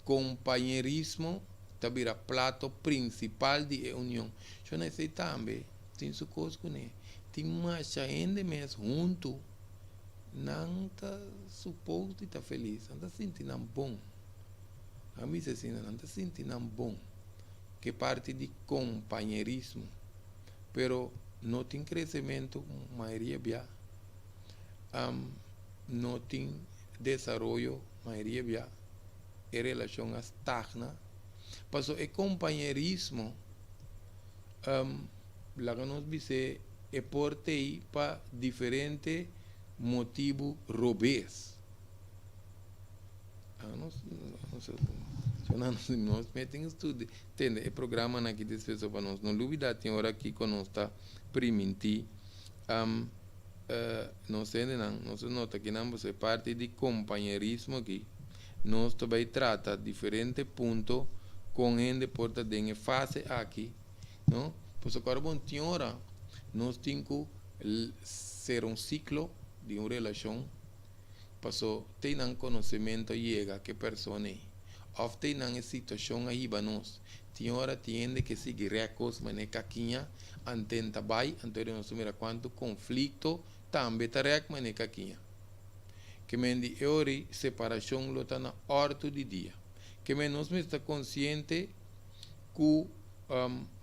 companheirismo tabira prato principal de união. Eu não sei também tem su coisa com ele tem mais gente mesmo junto não está suposto estar feliz não está sentindo bom a mim se assim não está sentindo bom que parte de companheirismo, pero não tem crescimento, maioria bia, não tem desenvolvimento, maioria bia, a relação estagna, passo o companheirismo, lá que nós dizer, é portei para diferentes motivos robês. Nós metemos tudo. Tem o programa aqui de pessoas para nós. Não dúvida, tem hora aqui que nós está permitir. Nós nota que nós é parte de companheirismo aqui. Nós também trata diferentes pontos com gente porta de fase aqui, não? Por isso agora bom tem hora nós temos que ser um ciclo de uma relação. Por isso tem um conhecimento chega que pessoa é. Of tem uma situação aí para nós. Tem hora tem que seguir recos, mas é caquinha, antenta vai, então nós mira quanto conflito também tá rec, mas é caquinha. Que mendi ori separação lota na hora de dia. Que men nós está consciente que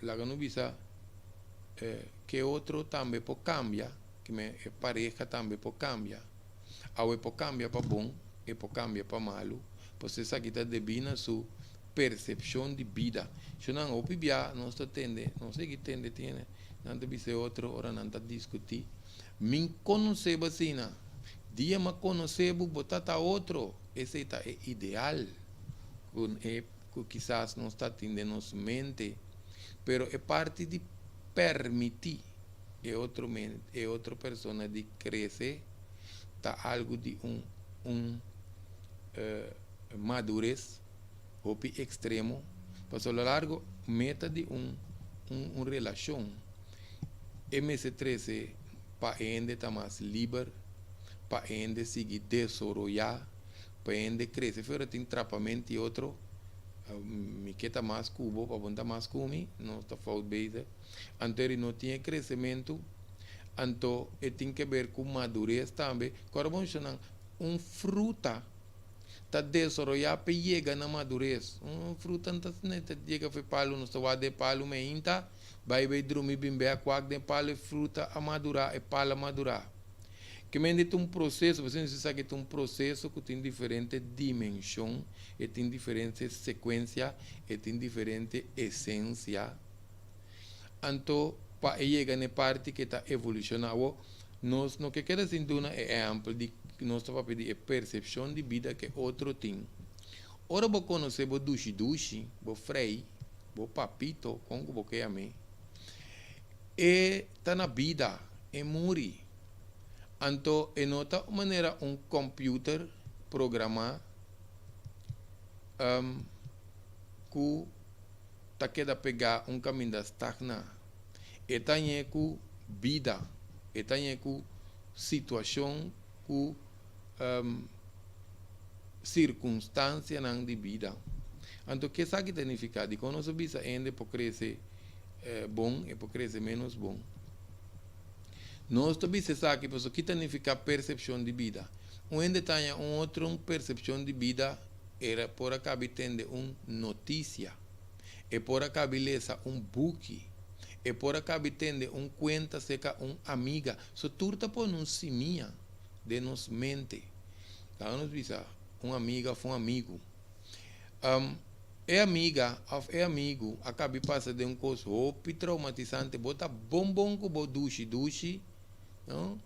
lá não bisa que outro também pode cambiar, que me pareja também pode cambiar. Ao pode cambiar para bom, e pode cambiar para malo. Você sabe que está devina sua percepção de vida. Se não opibia, não está tende, não sei que tende, não deve ser outro, ora não está discutir. Me conheceba assim, dia me conhecebo, botar outro, esse é ideal. Que quizás não está tendo nossa mente, pero é parte de permitir é outra pessoa de crescer, tá algo de madurez ou extremo, para o largo meta de uma relação. MS13 para ende tá mais livre, para ende seguir desenvolver, para ende crescer. Fora tem tratamento e outro, me queda mais cubo, para bontar mais cumi, não está falta base. Anterior não tinha crescimento, então tem que ver com madurez também. Agora vamos chamar fruta. Está desenvolvendo para chegar na madurez. Fruta não chega a palo, não está de palo, mas ainda vai dormir bem bem, quando de palo fruta a madurar, é palo a madurar. Que me tem processo, você sabe que tem processo que tem diferentes dimensões, e tem diferentes sequências, e tem diferentes essências. Então, para chegar na parte que está evolucionando, nós não que queda sem dúvida é amplo de nós estamos pedindo a percepção de vida que outro tem. Ora, vou conhecer o dushi, o frei, o papito, como você ama. E está na vida, é muri. Então, é outra maneira um computer programar que está querendo pegar um caminho da estagna. E tem com vida, e tem com situação, com circunstância de vida. Então, que sabe que significa? De quando você bisa ainda pode crescer bom e pode crescer menos bom. Nós também se sabe que que significa percepção de vida. Onde tem outra percepção de vida, era por acabar tendo uma notícia, e por acabar lesa book, e por acabar tendo conta seca amiga. So turta por não simia de nos mente. Então, nós bisa, amiga foi amigo. É amigo, acaba passa de coisa traumatizante, bota bombom com bo dushi, não?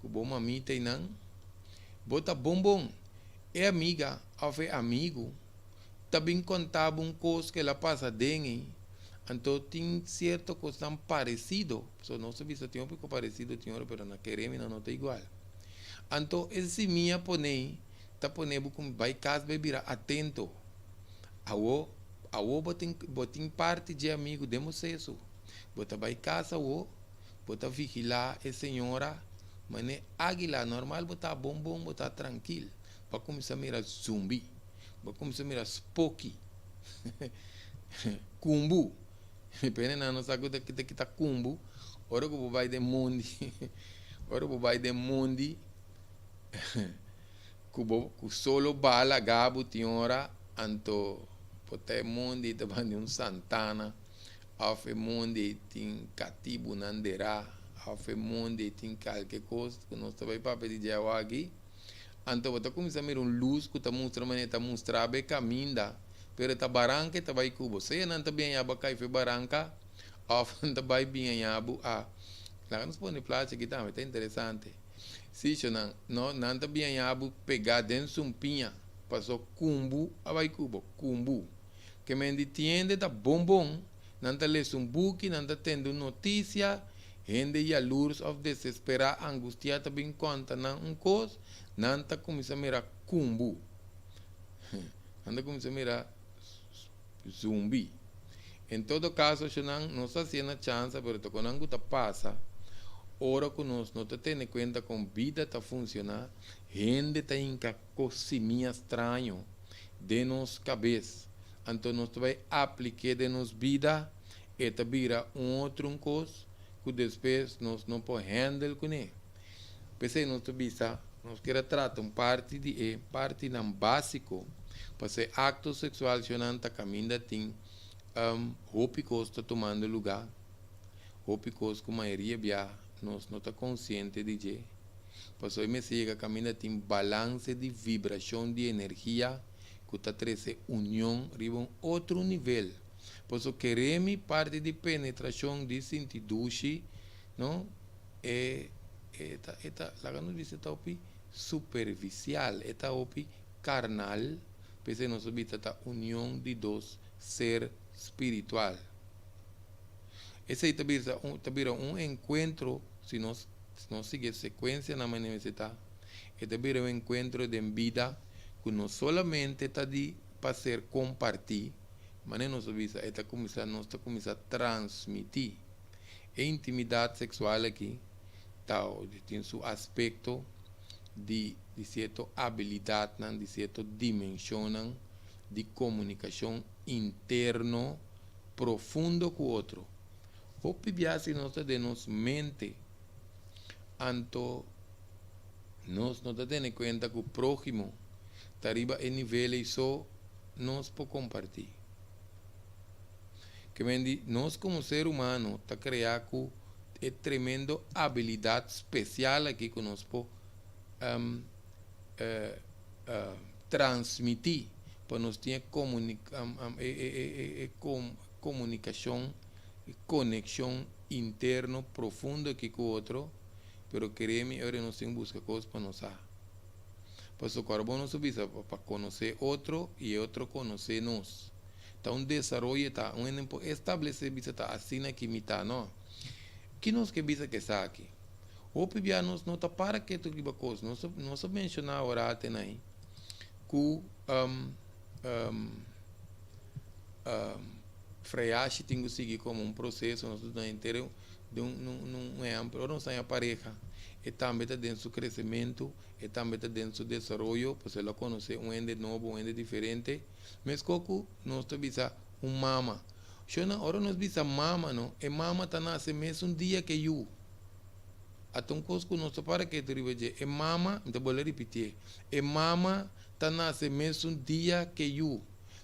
Com bo mamita e não. Bota bombom. É amiga, é amigo, também contava coisa que ela passa dentro. Então, tem certo coisa parecido. So, não sei se tem um pouco parecido, mas não queremos, não está igual. Então, esse minha ponei, como vai casa, vai virar atento. Awo botin parte de amigo demos isso. Bota vai casa bota vigilar a senhora, mas ne águila normal bota bom, bota tranquilo. Para começar a mirar zumbi, para começar a mirar spooky, kumbu. Pena não sabe que tá kumbu. Ora que vai de mundi, ora que vai de mundi. Kubo solo bala gabo tinhora anto pote mundi tabandi Santana, afe mundi tin katibu nandera, afe mundi tin qualquer coisa que nós também para pedir de aqui. Anto bota começar a mirar luz que tá mostrando maneta mostrar be caminda, pero tá baranca tá vai cubo. Se não tá bem aba cai fe baranca, afe tá vai bem abu a. Lá nos põe plástica aqui também tá interessante. Se não tá bem abu pegar dentro um pinha, passou cumbu, vai cubo, cumbu. Que me entiende tá bom, não tá lendo book, não tá tendo notícia, gente já luz of desesperar, angustia tá bem conta não coisa, não tá começando a mirar cumbu, não tá começando a mirar zumbi. Em todo caso, não está sendo chance, mas quando tá passa, ora que nós não tá tendo conta com vida tá funcionar, gente tá em coisinha estranho de nos cabeça. Então nós vai aplicar de nos vida e tá vira outro coisa que depois nós não podemos handle com ele. Pensei nós queremos tratar parte não básico para ser acto sexual se não tá caminhando tem hópicos está tomando lugar, hópicos com maioria bia nós não tá consciente de que passou me siga caminhando tem balance de vibração de energia que está trazendo união riba outro nível. Por isso queremos parte de penetração de sentidushi, não? Lá no dice tá opi superficial, está opi carnal, pese nós obita tá união de dois ser espiritual. Esse aí tabira encontro, se nós seguir sequência na manifestação, tabira encontro de vida que não solamente está para ser compartir, mas nós está começando a transmitir. A intimidade sexual aqui tem seu aspecto de certa habilidade, de certa dimensão de comunicação interno profundo com o outro. O pibiase nós de nos mente, anto nós não temos conta que o próximo arriba em nível e só nós podemos compartilhar. Que vem nós como ser humano está criando é tremendo habilidade especial aqui que nós podemos transmitir para nós ter comunicação e conexão interno profundo aqui com o outro, pero queremos agora nós temos buscar coisas para nós. Pues o carbono subisa para conhecer outro e outro conhecer nós. Então, um desenvolvimento está estabelecer bisa tá assim aqui mita não. Que nós que bisa que está aqui. O pibia nós não tá para que tu que coisa. Nós mencionar agora tem aí que freache tem que seguir como um processo, nós estamos inteiro de um amplo, não sai a pareja, e também está dentro do crescimento, e também está dentro do desenvolvimento, para você conhecer um ende novo, um ende diferente, mas como nós estamos um mama, na hora nós bisa mama, não, e mama está nasce mesmo um dia que eu, até um coisa que nós para que te ribeje, e mama, então vou repetir, e mama está nasce mesmo um dia que eu,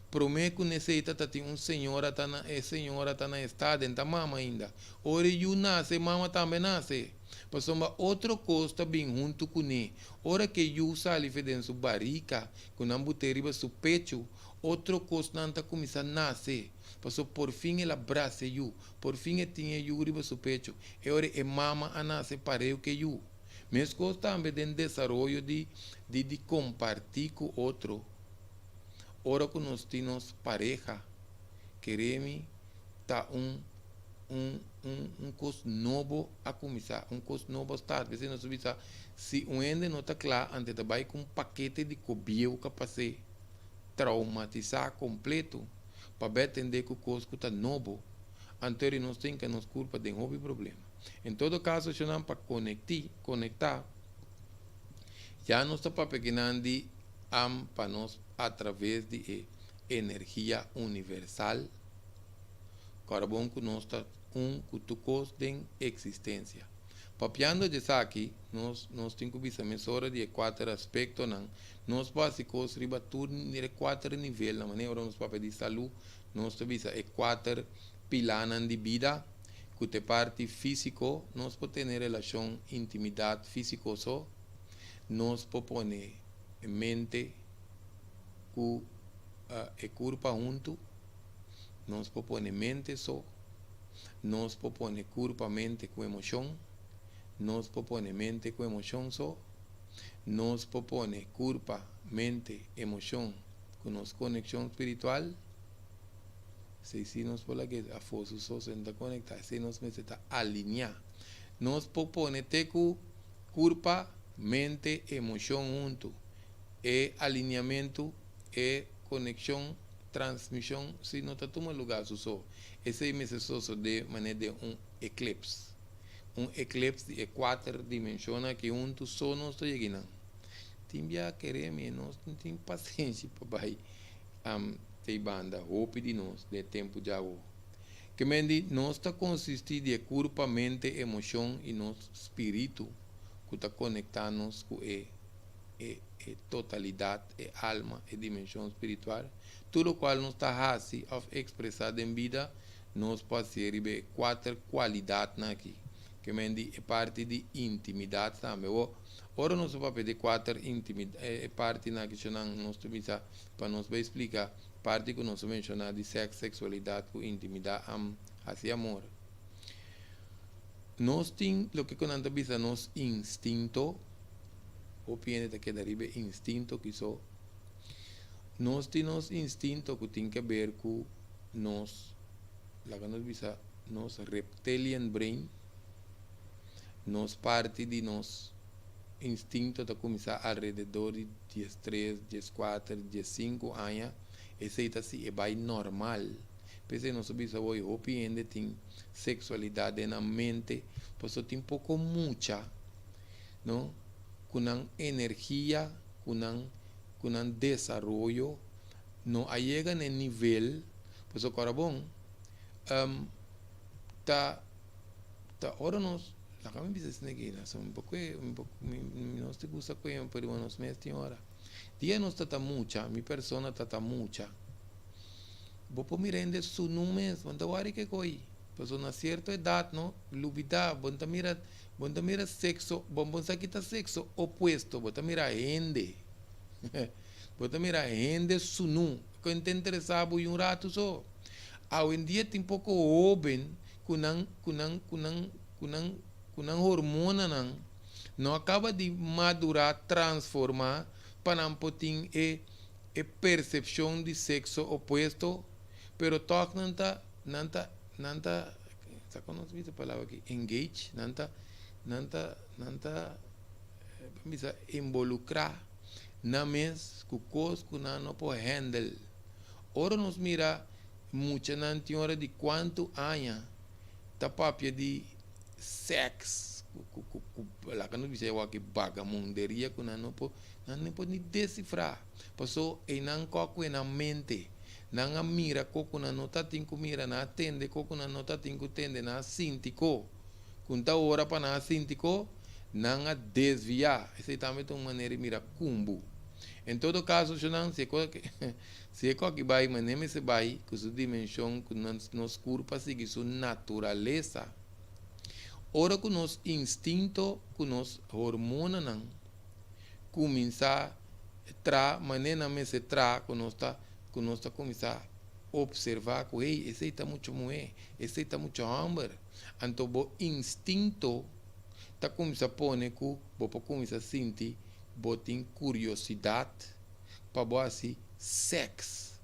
prometo que necessita ter uma senhora tá na estado então mama ainda ora eu nasce mama também nasce mas outro costa bem junto com ele ora que eu sali dentro da barriga com a buteriba su pecho outro costa não começa a nascer mas por fim ela abraça eu por fim tinha eu riba su pecho e ora é mama a nascer pareu que eu mesmo também tem desenvolvimento de compartilhar com outro. Ora que nós temos pareja, queremos tá coisa novo a começar, coisa novo a estar. Às vezes nós sabemos se um ende não está claro, antes de vai com paquete de cobio que passa traumatizar completo, para entender que o coisa está novo, antes nós temos que nos culpa de um problema. Em todo caso, se não para conectar, já não está para pequenar de para nós através de energia universal, carbono que nós está cutucos de existência. Papiando de aqui, nós temos que ver de 4 aspectos, nós básicos riba tudo de 4 níveis, na maneira nós para de saúde, nós temos 4 pilares de vida, que te parte físico, nós podemos ter relação, intimidade físico só, nós podemos mente com e corpo junto, nós podemos mente só, nós podemos corpo mente com emoção, nós podemos mente com emoção só, nós podemos corpo mente emoção com nossa conexão espiritual. Se nós podemos que a força só se está conectada, se nós necessitamos alinhar, nós podemos ter com corpo mente emoção junto. E alinhamento e conexão, transmissão, se não está tomando lugar só. Esse é necessário de maneira de eclipse. Eclipse de 4 dimensões que juntos só não está chegando. Tem que querer, nós não temos paciência para ter banda, hope de nós, de tempo de agora. Que mendi, nós está consistindo de corpo, mente, emoção e nosso espírito, que está conectando-nos com totalidade, alma e dimensão espiritual, tudo qual nos está assim expressado em vida, nós podemos receber 4 qualidades aqui, que é parte de intimidade também. Ora nós vamos pedir 4 intimidade, parte na que nós temos para nos explicar, parte que nós mencionar de sexo, sexualidade, com intimidade, assim amor. Nós temos o que nós temos nosso instinto, o pianeta que deriva instinto que só nós temos instinto que tem que ver com nós lá que nós visa nos reptilian brain nos parte de nos instinto de começar alrededor de 13, 14, 15 anos esse é assim é bem normal porque nós visa hoje o pianeta tem sexualidade na mente por isso tem pouco mucha não com energia, com desenvolvimento, não chega no nível, por isso agora bom, ora nós, lá que me diz aqui, um pouco, nós te gusta que eu pedi umas meses de hora, dia nós tá mucha, minha persona tá mucha, vou por me render su número, vou dar o que coi, por isso na certa idade, não, lubida, vou dar mira sexo, vamos aqui tá sexo opuesto, bota mira gente, bota mira gente sunu, que não te interessava um rato só. Hoje em dia tem pouco jovem, com hormona não acaba de madurar, transformar, para não poder percepção de sexo opuesto, pero toque não tá, sabe como se diz a palavra aqui, engage, nanta involucrar na mes que coisa que não pode handle. Ora nos mira mucha nantiora de quanto anos ta papia de sexo lá que não dizer o que vagamunderia que não pode decifrar passou e não coco na mente não mira coco na nota tinco mira na atende coco na nota tinco tende na sintico kunta hora para na sintico não a desviar esse também é uma maneira de mirar cumbu em todo caso se não se que vai maneira se vai com sua dimensão com nos corpo seguir sua natureza. Ora que nos instinto, que nos hormona não começa tra maneira me se tra que nós tá começar observar que ei esse está muito moe, esse está muito hambre, então o instinto tá começa a pôr que bo começa a sentir botin curiosidade para bo assim sexo.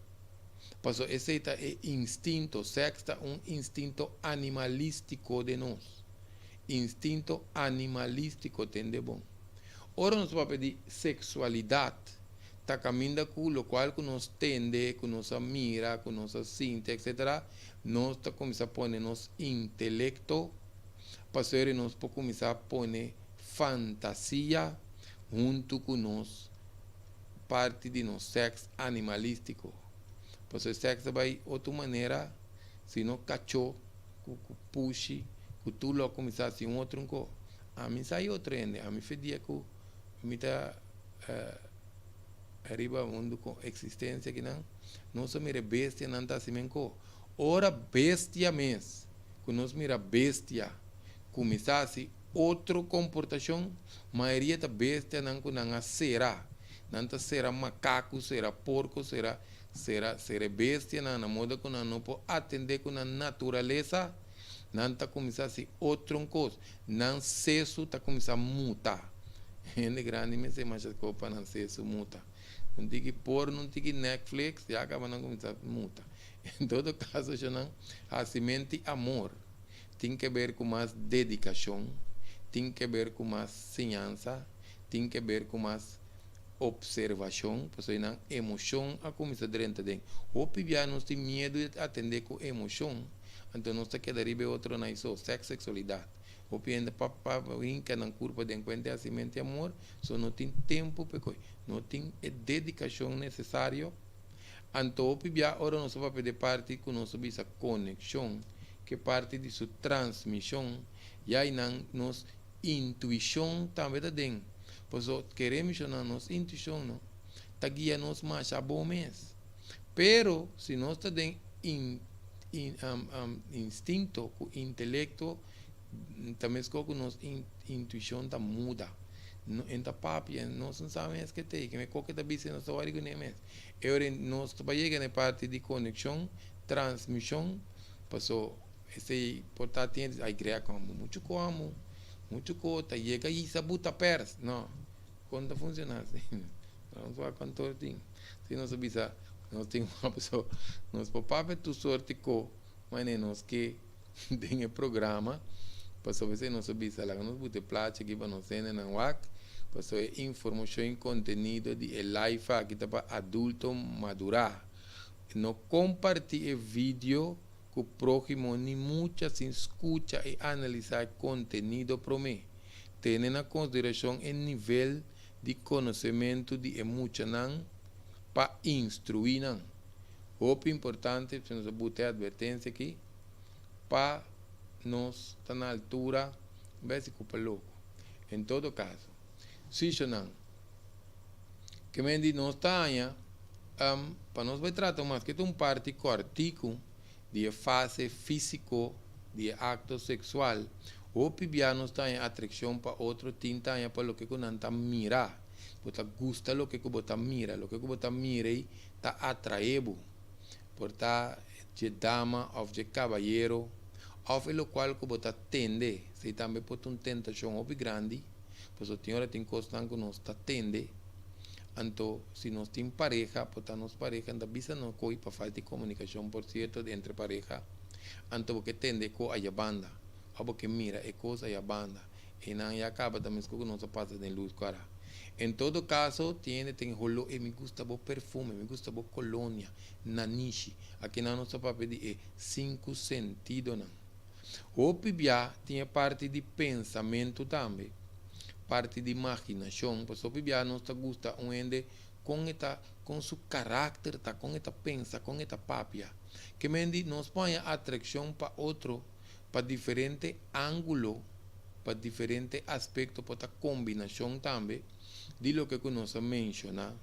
Passou esse é instinto, sexo é instinto animalístico de nós. Instinto animalístico tende bom. Ora nós vamos pedir sexualidade, tá caminhando com o qual que nós tende, que nós mira, que nós sente, etc. Nós tá começar a pôr nosso intelecto, para ser nós podemos começar a pôr fantasia junto com nós, parte de nosso sexo animalístico. Para ser sexo vai outra maneira, se não cachorro, puxe, que tu lo começar assim um outro co a mim saiu treino a mim fedia que me tá arriba mundo com existência que não só mira bestia não tá assim co ora bestia mesmo que nós mira bestia começar assim outro comportação maioria da bestia não que não será não tá será macaco será porco será bestia na moda que não pode atender com a natureza. Não está começando a ser outra coisa. Não cesso está começando a mutar. Gente grande, mas é mais coisa não cesso muta. Não tem que pôr, não tem que Netflix, já acaba não começar a mutar. Em todo caso, já não. A semente amor tem que ver com mais dedicação, tem que ver com mais ciência, tem que ver com mais observação, porque não emoção a começar dentro de. O pibianos tem medo de atender com emoção. Então nós temos que dar outro na isso, sexualidade. O piende para brincar na curva de encontro a semente amor, só não tem tempo, porque não tem dedicação necessária. Então o pibia ora nós vamos pedir parte com nossa bisa conexão, que parte de sua transmissão, e aí nos intuição também da dentro. Pois queremos na nossa intuição, não, tá guia nos mais a bom mês. Pero se nós está dentro instinto, com intelecto, também com nossa intuição tá muda. Então papi, nós não sabemos que tem, que me qualquer da bisa nós estamos nem mesmo. Agora nós trabalhamos na parte de conexão, transmissão, passou esse portátil aí cria como muito coisa, chega e sabuta perto, não, quando funciona assim, não só cantor tem, se nós sabia nós temos uma pessoa, nós papapé tu sorte com, mas nós que tem o programa, para ver se nós sabia lá, nós bote plate aqui para nós cena na WAC, para saber informação e conteúdo de live aqui para adulto madurar, não compartilhar vídeo com o próximo nem muita se escuta e analisar conteúdo para mim, tendo em consideração o nível de conhecimento de emoção para instruir não. O importante se nós botar advertência aqui para nós estar na altura ver se culpa louco. Em todo caso, se não que me diz nós está para nós vai tratar mais que um parte cortico de fase físico de acto sexual o pibianos está em atracção para outro tinta para o que não está mirar. Bota gusta lo que bota mira, lo que bota mira e tá atraído por tá de dama ou de caballero, ou lo qual que bota tende, se também pode tentação ou grande, pois o senhor tem coisa que nós tá tende, então se nós tem pareja, bota nos pareja, da bisa não coi para falta de comunicação por certo entre pareja, então porque tende com a banda, ou porque mira é coisa a banda, e não acaba também com nós passa de luz cara. En todo caso, tem rolo e me gusta bo perfume, me gusta bo colônia, nanishi. Aqui na nossa papel de 5 sentidos. O pibia tinha parte de pensamento também, parte de imaginação. Pois o pibia nos gusta onde com seu caráter, tá, com esta pensa, com esta papia. Que mendi nos põe atração para outro, para diferente ângulo, para diferente aspecto, para combinação também, de lo que nós mencionar.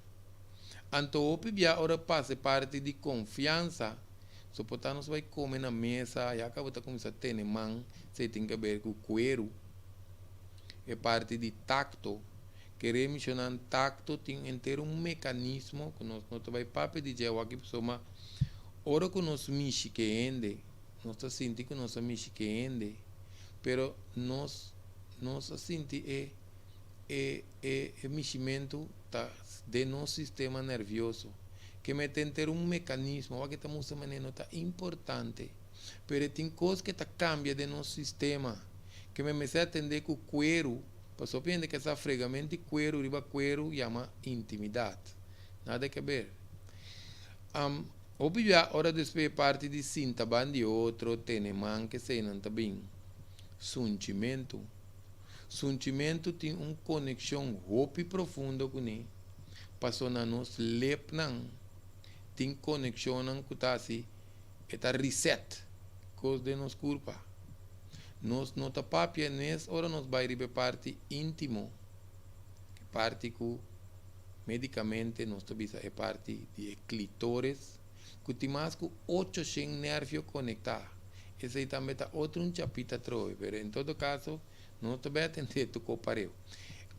Então, o pibia ora passa parte de confiança. So, portanto, nós vai comer na mesa, e acaba de começar a ter mão, você tem que ver com o cuero. É parte de tacto. Querer mencionar tacto, tem inteiro mecanismo, que nós não vai papel de jeito aqui, pessoa, ora que nós mishi que ende, nós sentimos que nós mishi que ende, pero nós sentimos é meximento de nosso sistema nervioso, que me tem ter mecanismo, que estamos falando tá importante, pero tem coisas que cambia de nosso sistema, que me comecei a atender com o cuero, para aprender que essa fregamento de cuero, riba cuero, chama intimidade, nada que ver. Obviamente, hora de parte de cinta bandi outro, tem man que se não tá bem, sentimento. Sentimento tem uma conexão muito profunda com ele. Passou na nossa lepnan, tem conexão com assim, é reset, coisa de nos culpa. Nós não tá papia nessa hora nós vai receber parte íntimo, parte que medicamente nós temos é parte de clitóris, que tem mais que 800 nervios conectados. Esse aí também está outro chapita trove, mas em todo caso não estou bem atendendo tu compareu.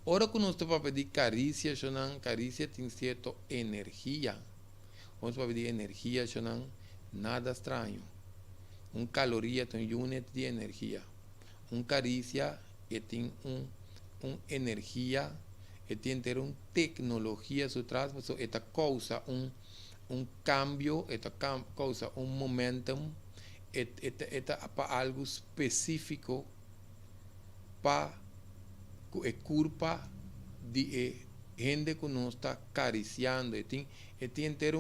Ora que nós estamos pedir carícia, carícia tem certa energia. Vamos pedir energia, nada estranho. Caloria tem unit de energia. Carícia tem energia, tem ter tecnologia por trás, mas esta causa cambio, esta causa momentum, esta para algo específico, para a culpa de gente que nos está acariciando, tem ter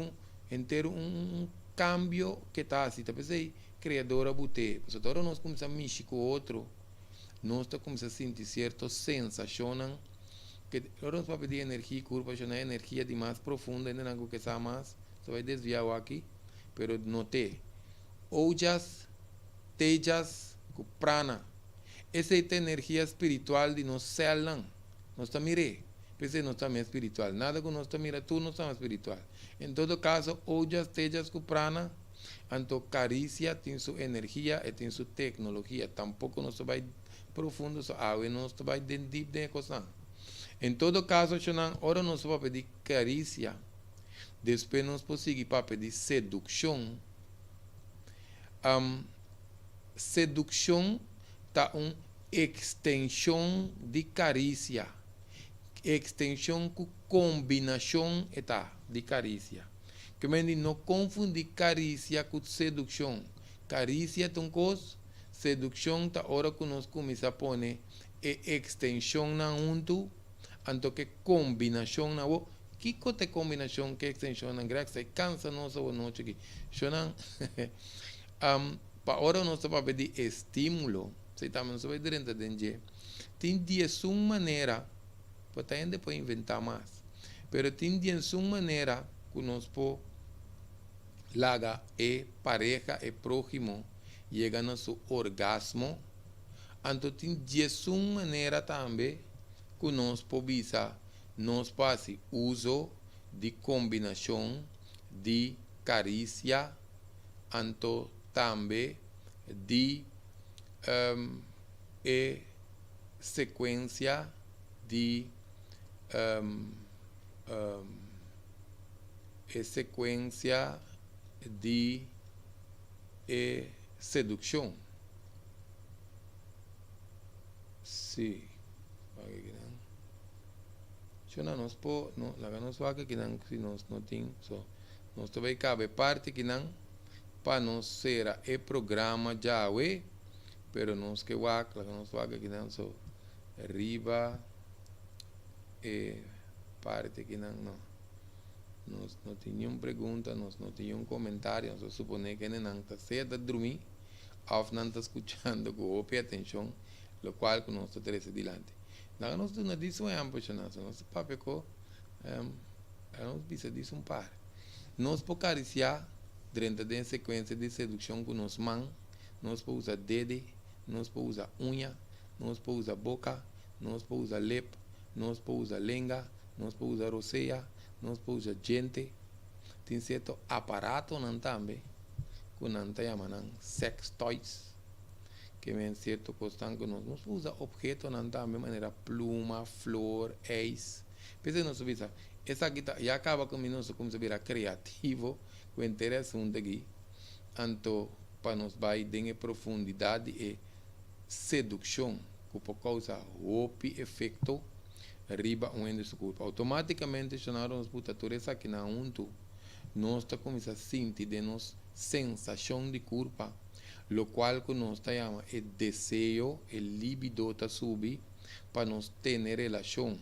cambio que está assim, talvez aí criadora bute, mas agora nós começamos a mexer com o outro, nós começamos a sentir certa sensação, que agora nós vamos pedir energia, culpa, é energia de mais profunda, ainda não que está mais, só vai desviar aqui, pero note, ojas, tejas, prana. Essa é a energia espiritual de nós células. Nós estamos mirando. Pensei, nós estamos espiritual. Nada que nós estamos mirando, tu não estamos espiritual. Em todo caso, ojas, tejas, prana, então carícia tem sua energia e tem sua tecnologia. Tampouco nós vai profundo, só água, nós vai dentro de coisa. Em todo caso, ora nós vamos pedir carícia. Depois nós podemos seguir para pedir sedução. Sedução está uma extensão de carícia. Extensão com combinação de carícia. Que não confundir carícia com sedução. Carícia é uma coisa, sedução está hora que nós começamos a pôr extensão na junto, então que combinação na outra. Que é combinação, que extensão na grega, se cansa nossa noite aqui. Para hora nós vamos pedir estímulo. Se estamos vai dentro de gente, tem de sua maneira, para ainda depois inventar mais, mas tem de sua maneira que nós podemos laga e pareja e próximo chega no seu orgasmo, então tem de sua maneira também que nós podemos nós fazer uso de combinação de carícia, então também de sequência de sequência de sedução. Sim. Se não nos po, não, lá nos vaga que não se nós não tem, só nós também cabe parte que não para nós ser o programa já é, pero nós que vaga, lá nos vaga que não só arriba parte que não não tem nenhuma pergunta, não tem nenhum comentário, só supone que não está certo de dormir, ou não está escutando com open atenção, lo qual que nós está trazendo adiante. Nós não estamos dizendo uma apaixonação, nós papo com nós precisa disso um par. Nós podemos acariciar dentro da sequência de sedução com nossas mãos, nós podemos usar dedo, nós podemos usar unha, nós podemos usar boca, nós podemos usar lip, nós podemos usar língua, nós podemos usar roseia, nós podemos usar gente. Tem certo aparato não também, que não chamam sex toys, que é certo costão que nós podemos usar objetos não também, de maneira pluma, flor, ex. Pensa nós visa, essa aqui já acaba com nós como se vira criativo, com interessante aqui, então para nós vai em profundidade e sedução, que por causa do efeito riba um ende corpo. Automaticamente, se nós botamos aqui na unto, nós começamos a sentir de nos sensação de corpo, lo qual que nós chama é desejo, é libido tá subir para nós ter relação.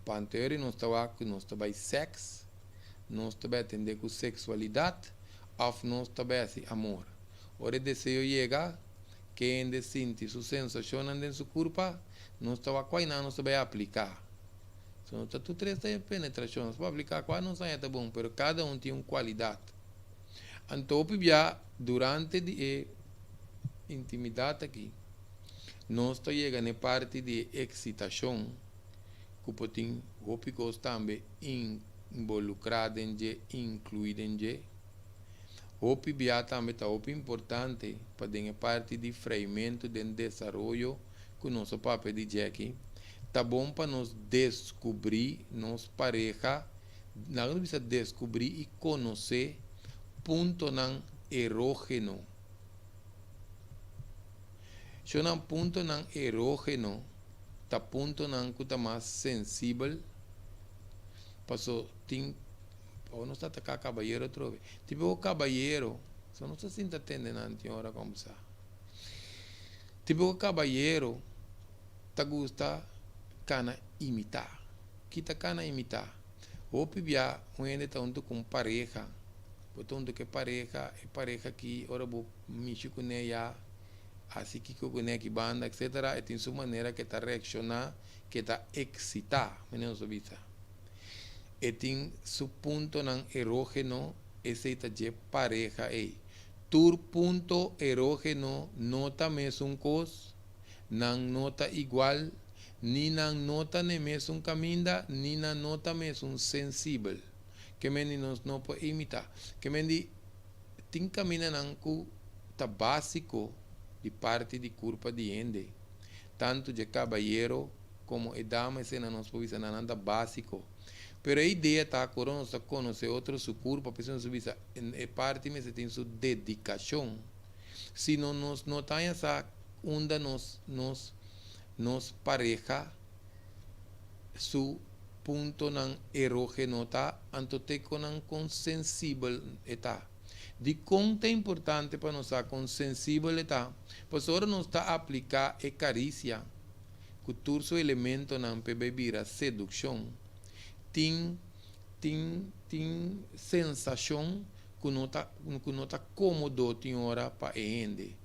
Para anterior nós estava que nós estava sexo, nós estava atender com sexualidade, ou nós estava assim amor. Ora desejo chega, que ainda sente sua sensação em seu corpo, nós estava quase não nós estava aplicar. Então está tudo três penetração, para aplicar quase não sai tá bom, mas cada um tem uma qualidade. Então durante a intimidade aqui, nós estamos chegando na parte de excitação, que pode ópicos também involucrado em je, incluído em je. Hopi também está importante para a parte de freamento de desenvolvimento que o nosso papel de Jackie. Está bom para nós descobrir nossa pareja, nós precisamos descobrir e conhecer ponto não erógeno. Se não ponto não erógeno, tá ponto não que está mais sensível, passou tem ou não está cá caballeiro outra vez. Tipo o caballeiro, só não se sente atendendo antes hora conversar. Tipo o caballeiro, tá gosta cana imitar. Kita cana imitar. O pibia, onde tá onde com pareja, portanto que pareja, é pareja que ora bo mexer com ela, assim que com ela que banda, etc. E tem sua maneira que tá reaccionar, que tá excitar, menos obisa. E tem su ponto não erógeno, esse tá de pareja aí. Tur ponto erógeno nota mesmo coisa, não nota igual, nem não nota nem mesmo caminho, nem não nota mesmo sensível. Que meninos não pode imitar. Que meninos tem caminho não que tá básico de parte de corpo de ende. Tanto de caballeiro como de dama, se não nos pode ser nada básico. Pero a ideia está que nós conhecer outro seu corpo, a pessoa é parte, mas tem sua dedicação. Se não nos notam essa onda, nos pareja, su ponto não erógeno está, antote com sensível está. De quanto é importante para nós com sensível está, pois agora nós está a aplicar a carícia, que todo o elemento não pode vir a sedução. Tem sensação que não está cômodo tem hora para ende.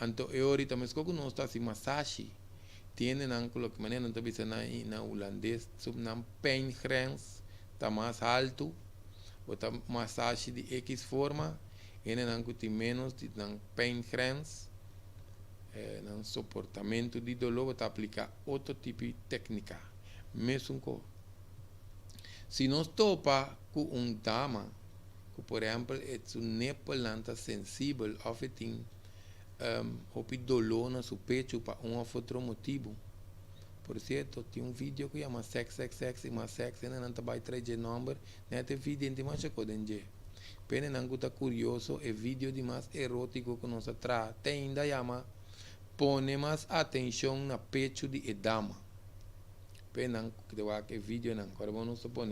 Então eu ahorita mas como não está assim massagem, tem não coloca maneira não está pensando na holandês, sub na pijngrens, está mais alto, bota massagem de X forma, e não tem menos de na pijngrens, não suportamento de dolor, bota aplicar outro tipo de técnica, mesmo com se nós topa com dama, que por exemplo é um nepelanta sensível, ou tem dolor no seu peito para um ou outro motivo. Por certo, tem um vídeo que chama sex, e mais sex, e não vai trazer número, não tem vídeo de mais coisa de. Pena não está curioso, é vídeo de mais erótico que nós traz. Tem ainda chama, põe mais atenção na peito de dama. Pena que vídeo não, agora vamos supor,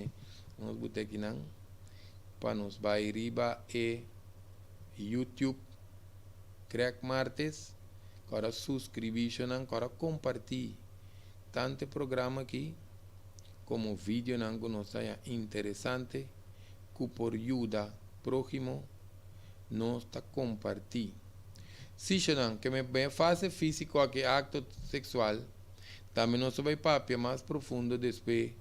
vamos botar aqui não, para nos vai riba e YouTube, Crack Martes, agora subscribe não, agora compartilhe tanto programa aqui, como vídeo nango nos sea interesante, que por ayuda prójimo nos está compartir. Si yo que me fase físico a que acto sexual, também não vai papia mais profundo después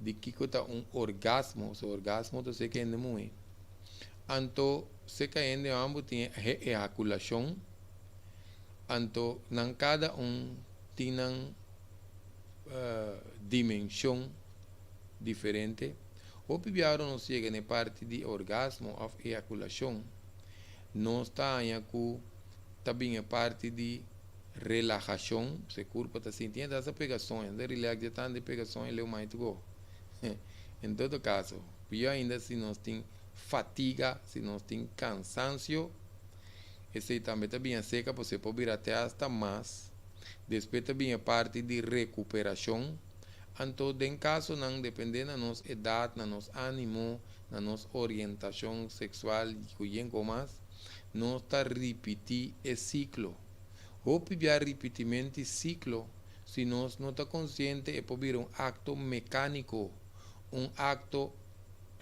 de que está orgasmo, o orgasmo to se que ende muito. Anto se que ende ambos tem ejaculação, anto nan cada tem dimensão diferente. O pibiaro não chega na parte de orgasmo ou ejaculação, não está aí com também a parte de relaxação, se o corpo está sentindo essa pegação, de relaxação de pegação, ele é o mais go. Em todo caso, pior ainda se nós tem fatiga, se nós tem cansaço, esse também está bem seca, você pode vir até hasta mais. Depois também a parte de recuperação. Então, em caso, não dependendo da nossa idade, da nosso ânimo, da nossa orientação sexual e com mais, nós está repetir esse ciclo. Ou pibiar repetimento ciclo, se nós não está consciente, é por um acto mecânico, acto,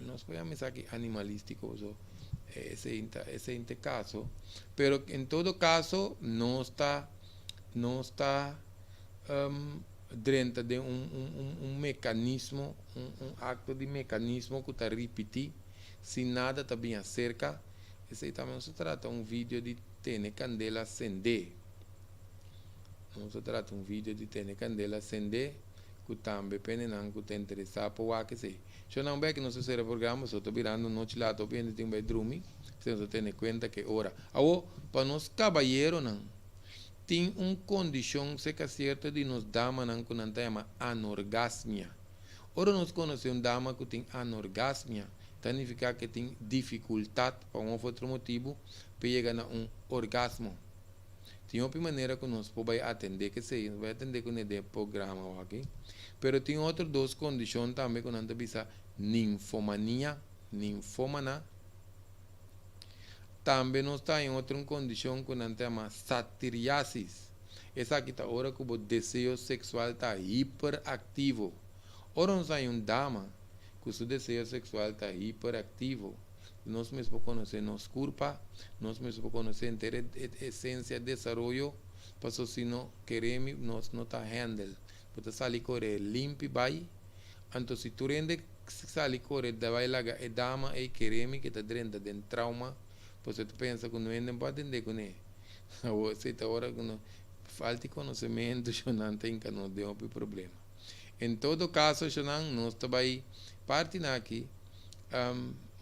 nós podemos aqui animalístico, esse é caso, pero em todo caso, não está dentro de mecanismo, acto de mecanismo que está repetir, se nada está bem acerca, esse também se trata vídeo de ter candela acender. Não se trata vídeo de ter candela acender, que também penenang que está interessado por o que sei. Se não bem que não se será programa, só estou virando noite lá, estou vendo tem bedroom, se não tem conta que hora. Agora, para nós caballeros não, tem condição se que certa de nos dama não que não chama anorgasmia. Ora nós conhecemos dama que tem anorgasmia, significa que tem dificuldade por outro motivo para chegar a orgasmo. Tem outra maneira que nós podemos atender, que se vai atender com o programa aqui. Pero tem outras duas condições também que nós temos ninfomania, ninfomana. Também nós temos em outra condição que nós temos satiriasis. Essa aqui está hora que o desejo sexual está hiperativo. Ora nós temos dama que o seu desejo sexual está hiperativo. Nós mesmos conhecemos nosso corpo, nós mesmos conhecemos a essência de desenvolvimento, para se não queremos, nós não está handle. Porque sair correr limpo vai, então se tu rende sair correr vai lá a dama e queremos que está dentro de trauma, você pensa que não é nem para atender com ele. Você está hora que falta conhecimento, já não tem que não deu problema. Em todo caso, já não nós também parte aqui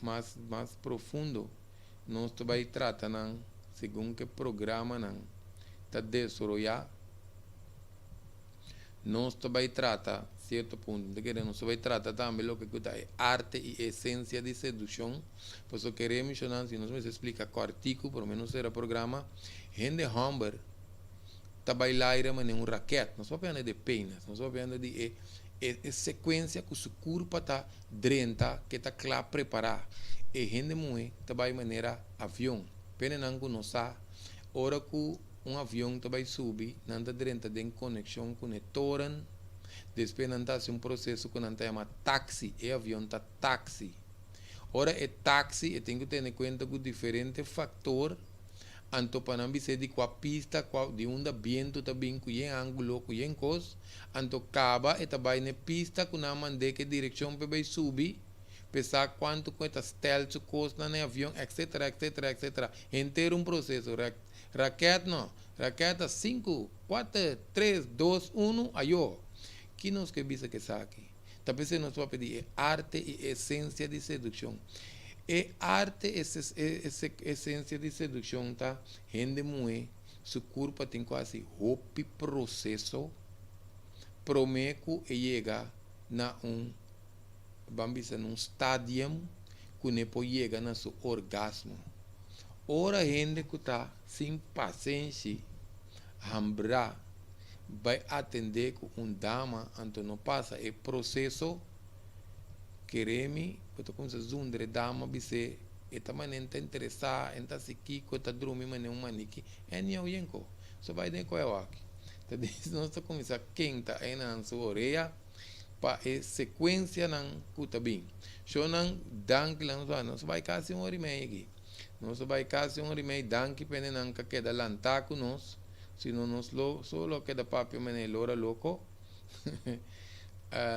mais profundo, nós também tratamos segundo que programa não está desenvolvendo. Nós também tratamos certo ponto, nós também tratamos também o que é arte e essência de sedução. Por isso queremos, se nós me explica com artigo, pelo menos era programa, Henry Humber também lá era um raquete, nós falamos de penas, nós falamos de sequência que o seu corpo está dentro, que está claro preparar. E gente muito também maneira avião. Pena não conhecer, hora que avião também subir, não está dentro de conexão com o torrent. Depois não está um processo que não chama táxi, e avião está táxi. Ora é táxi, e tem que ter em conta com diferentes fatores. Anto para não ser de qual pista, de onde viento também, com o ângulo, com o coisa. Anto acaba e também na pista, com a mande que direção para subir, pensar quanto custa stealth, custa no avião, etc, etc, etc. Inteiro processo. Raquete não. Raquete 5, 4, 3, 2, 1, aí. Que nós que visa que saque. Talvez nós vamos pedir arte e essência de sedução. E arte e essência de sedução tá rende muito. Seu corpo tem quase roupa processo. Promeco e chega na vamos dizer, num estádio que não pode chegar no seu orgasmo. Ora gente que está sem paciência, hambra, vai atender com dama, então não passa o processo. Queremos, porque como se zundre dama, você também não está interessado, não está aqui, está dormindo, mas não manique, é não yenko, só vai dentro com aqui. Então, nós começar a quentar aí na sua orelha, pa sequência nan kutabin. So nan dank lang so nos vai kasi um remei aqui. Nos vai kasi um remei dank pene nan ka queda lantaco nos, se não nos solo queda papio mene lora louco.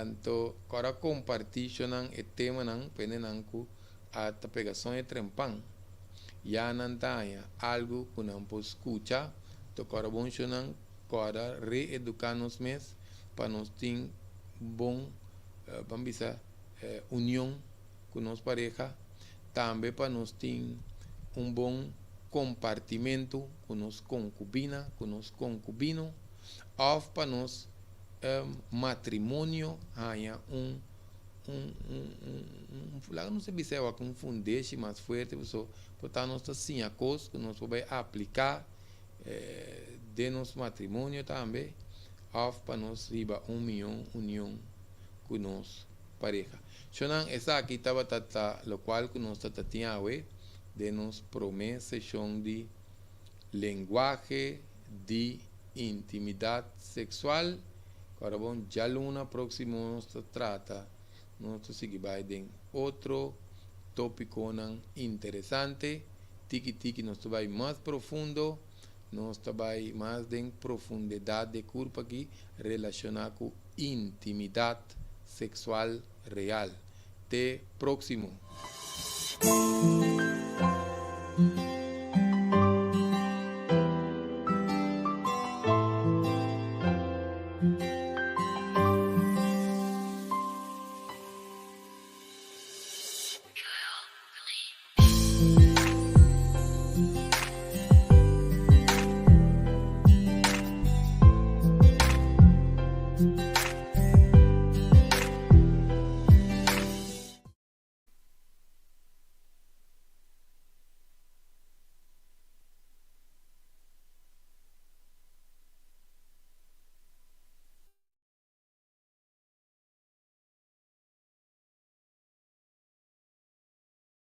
Então, agora compartilham o tema nan pene nan ku a pegação e trempan. Ya nan tanya algo que não pode escutar, to agora bom chonan agora reeducar nos mes para nós ter bom união com nossa pareja, também para nós ter bom compartimento com nossa concubina, com nosso concubino, ou para nós matrimônio haya lá não se biseu a confundir mais forte, portanto nós assim a coisa que nós podemos aplicar de nosso matrimônio também, ou para nós riba união com nossa pareja. Então, essa aqui estava o qual que nós tinha de nos promessa de linguagem de intimidade sexual. Agora, bom, já luna próximo nós trata, nós seguimos em outro tópico interessante, tiki nós vai mais profundo, nós vai mais em profundidade de corpo aqui, relacionado com intimidade sexual real. Até próximo.